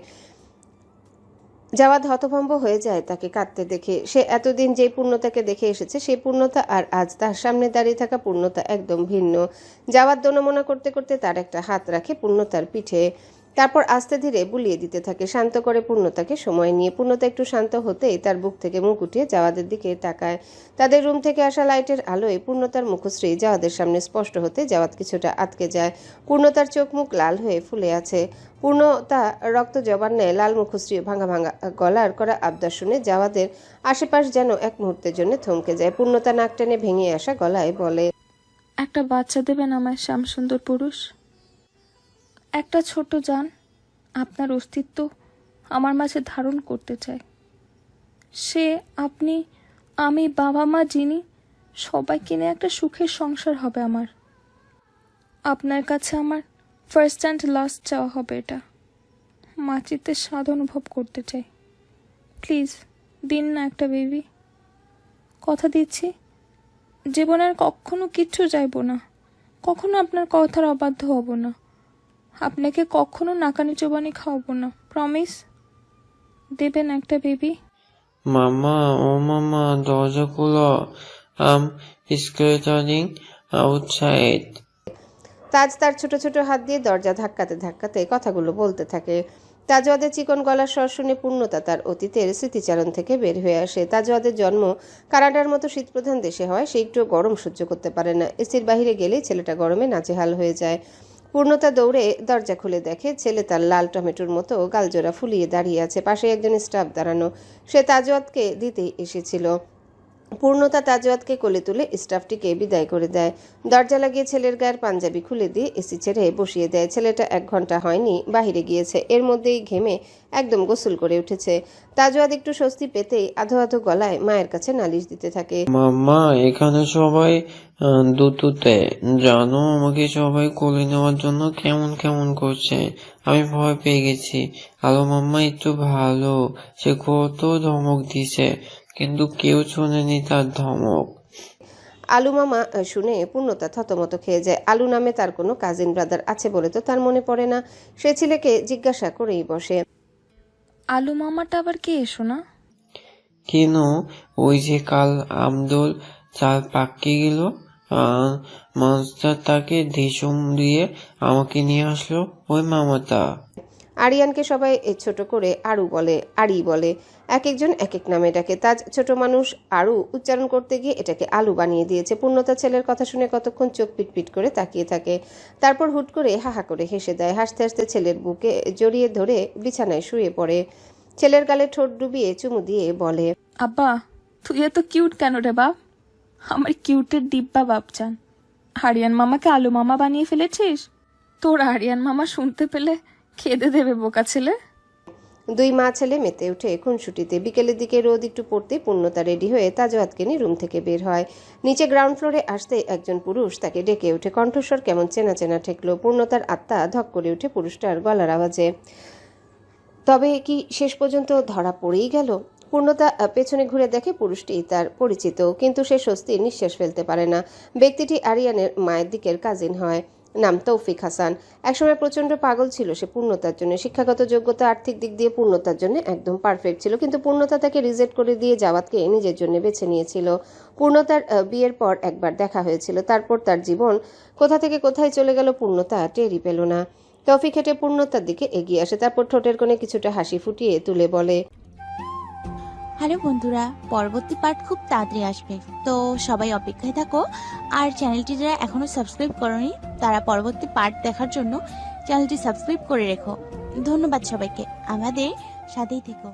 জাওয়াদ হতভম্ব হয়ে যায় তাকে কাঁদতে দেখে। সে এতদিন যে পূর্ণতাকে দেখে এসেছে সেই পূর্ণতা আর আজ তার সামনে দাঁড়িয়ে থাকা পূর্ণতা একদম ভিন্ন। জাওয়াদ দোনমোনা করতে করতে তার একটা হাত রাখে পূর্ণতার পিঠে, তারপর আস্তে ধীরে বুলিয়ে দিতে থাকে, শান্ত করে পূর্ণতাকে সময় নিয়ে। পূর্ণতা একটু শান্ত হতেই তার বুক থেকে মুখ উঠিয়ে জাওয়াদের দিকে তাকায়। তাদের রুম থেকে আসা লাইটের আলোয় পূর্ণতার মুখশ্রী জাওয়াদের সামনে স্পষ্ট হতে জাওয়াদ কিছুটা আটকে যায়। পূর্ণতার চোখ মুখ লাল হয়ে ফুলে আছে। পূর্ণতা রক্ত জবার নেয় লাল মুখশ্রী ভাঙা ভাঙা গলার করা আবদার শুনে জাওয়াদের আশেপাশ যেন এক মুহূর্তের জন্য থমকে যায়। পূর্ণতা নাক টেনে ভেঙে আসা গলায় বলে, একটা বাচ্চা দেবেন আমার শ্যামসুন্দর পুরুষ? একটা ছোট জান আপনার অস্তিত্ব আমার মাঝে ধারণ করতে চায়। সে, আপনি, আমি, বাবা মা, যিনি সবাইকে নিয়ে একটা সুখের সংসার হবে আমার। আপনার কাছে আমার ফার্স্ট অ্যান্ড লাস্ট চাওয়া হবে এটা। মাচিতে স্বাদ অনুভব করতে চাই। প্লিজ দিন না একটা বেবি। কথা দিচ্ছি জীবনের কখনো কিচ্ছু চাইব না, কখনো আপনার কথার অবাধ্য হব না, আপনাকে কখনো নাকানি চোবানি খাওয়াবো না। প্রমিস দেবেন একটা বেবি? মামা, ও মামা, দরজা খুলো। স্কেলেটনিং আউটসাইড। তাজ তার ছোট ছোট হাত দিয়ে দরজা ধাক্কাতে ধাক্কাতে কথাগুলো বলতে থাকে। তাজওয়াদের চিকন গলার স্বর শুনে পূর্ণতা তার অতীতের স্মৃতিচারণ থেকে বের হয়ে আসে। তাজওয়াদের জন্ম কানাডার মতো শীতপ্রধান দেশে হয়, সে একটু গরম সহ্য করতে পারে না। এসির বাহিরে গেলেই ছেলেটা গরমে নাজেহাল হয়ে যায়। পূর্ণতা দৌড়ে দরজা খুলে দেখে ছেলে তার লাল টমেটোর মতো গালজোড়া ফুলিয়ে দাঁড়িয়ে আছে। পাশে একজন স্টাফ দাঁড়ানো, সে তাজওয়াদকে দিতেই এসেছিল। পূর্ণতা তাজওয়াদকে কোলে তুলে স্টাফটিকে বিদায় করে দেয়। দরজা লাগিয়ে ছেলের গায়ের পাঞ্জাবি খুলে দিয়ে এসি ছেড়ে বসিয়ে দেয়। ছেলেটা 1 ঘন্টা হয়নি বাহিরে গিয়েছে, এর মধ্যেই ঘেমে একদম গোসল করে উঠেছে। তাজওয়াদ একটু স্বস্তি পেতেই আধো আধো গলায় মায়ের কাছে নালিশ দিতে থাকে, মাম্মা, এখানে সবাই দুতুতে, জানো আমাকে সবাই কোলে নেওয়ার জন্য কেমন কেমন করছে। আমি ভয় পেয়ে গেছি। আলো মাম্মা একটু ভালো, সে কত ধমক দিছে, কিন্তু কেউ শোনেনি তার ধমক। আলু মামা শুনে পূর্ণতা থতমত খেয়ে যায়। আলু নামে তার কোনো কাজিন ব্রাদার আছে বলে তো তার মনে পড়ে না। সে ছেলেকে জিজ্ঞাসা করেই বসে। আলু মামাটা আবার কে শোনা? কেন, ওই যে কাল আমদোল চাল পাকিয়ে গেল, মাস্টার তাকে ঢেসুম দিয়ে আমাকে নিয়ে আসলো, ওই মামাটা। আরিয়ানকে সবাই ছোট করে আড়ি বলে। এক একজন এক এক নামে ডাকে। তাজ ছোট মানুষ আড়ু উচ্চারণ করতে গিয়ে এটাকে আলু বানিয়ে দিয়েছে। পূর্ণতা ছেলের কথা শুনে কতক্ষণ চোখ পিটপিট করে তাকিয়ে থাকে, তারপর হুট করে হাহা করে হেসে দেয়। হাসতে হাসতে ছেলের বুকে জড়িয়ে ধরে বিছানায় শুয়ে পড়ে। ছেলের গালে ঠোঁট ডুবিয়ে চুমু দিয়ে বলে, আব্বা তুই এত কিউট কেন রে বাপ? আমার কিউটের দিব্যা বাপচান, আরিয়ান মামাকে আলু মামা বানিয়ে ফেলেছিস? তোর আরিয়ান মামা শুনতে পেলে খেদে দেবে বোকা ছেলে। দুই মা ছেলে মেতে উঠে খুনসুটিতে। বিকেলের দিকে রোদ একটু পড়তে পূর্ণতা রেডি হয়ে তাজওয়াতকে নিয়ে রুম থেকে বের হয়। নিচে গ্রাউন্ড ফ্লোরে আসতে একজন পুরুষ তাকে ডেকে ওঠে। কণ্ঠস্বর কেমন চেনা চেনা ঠেকলো। পূর্ণতার আত্মা ধক করে উঠে পুরুষটার গলার আওয়াজে। তবে কি শেষ পর্যন্ত ধরা পড়েই গেল? পূর্ণতা পেছনে ঘুরে দেখে পুরুষটি তার পরিচিত, কিন্তু সে স্বস্তির নিঃশ্বাস ফেলতে পারে না। ব্যক্তিটি আরিয়ানের মায়ের দিকের কাজিন হয়, নাম তৌফিক হাসান। একসময় প্রচণ্ড পাগল ছিল সে পূর্ণতার জন্য। শিক্ষাগত যোগ্যতা, আর্থিক দিক দিয়ে পূর্ণতার জন্য একদম পারফেক্ট ছিল, কিন্তু পূর্ণতা তাকে রিজেক্ট করে দিয়ে জাওয়াতকে নিজের জন্য বেছে নিয়েছিল। পূর্ণতার বিয়ের পর একবার দেখা হয়েছিল, তারপর তার জীবন কোথা থেকে কোথায় চলে গেল পূর্ণতা টেরই পেল না। তৌফিক হেঁটে পূর্ণতার দিকে এগিয়ে আসে, তারপর ঠোঁটের কোণে কিছুটা হাসি ফুটিয়ে তুলে বলে, হ্যালো বন্ধুরা, পরবর্তী পার্ট খুব তাড়াতাড়ি আসবে, তো সবাই অপেক্ষায় থাকো। আর চ্যানেলটি যারা এখনো সাবস্ক্রাইব করোনি তারা পরবর্তী পার্ট দেখার জন্য চ্যানেলটি সাবস্ক্রাইব করে রেখো। ধন্যবাদ সবাইকে, আমাদের সাথেই থেকো।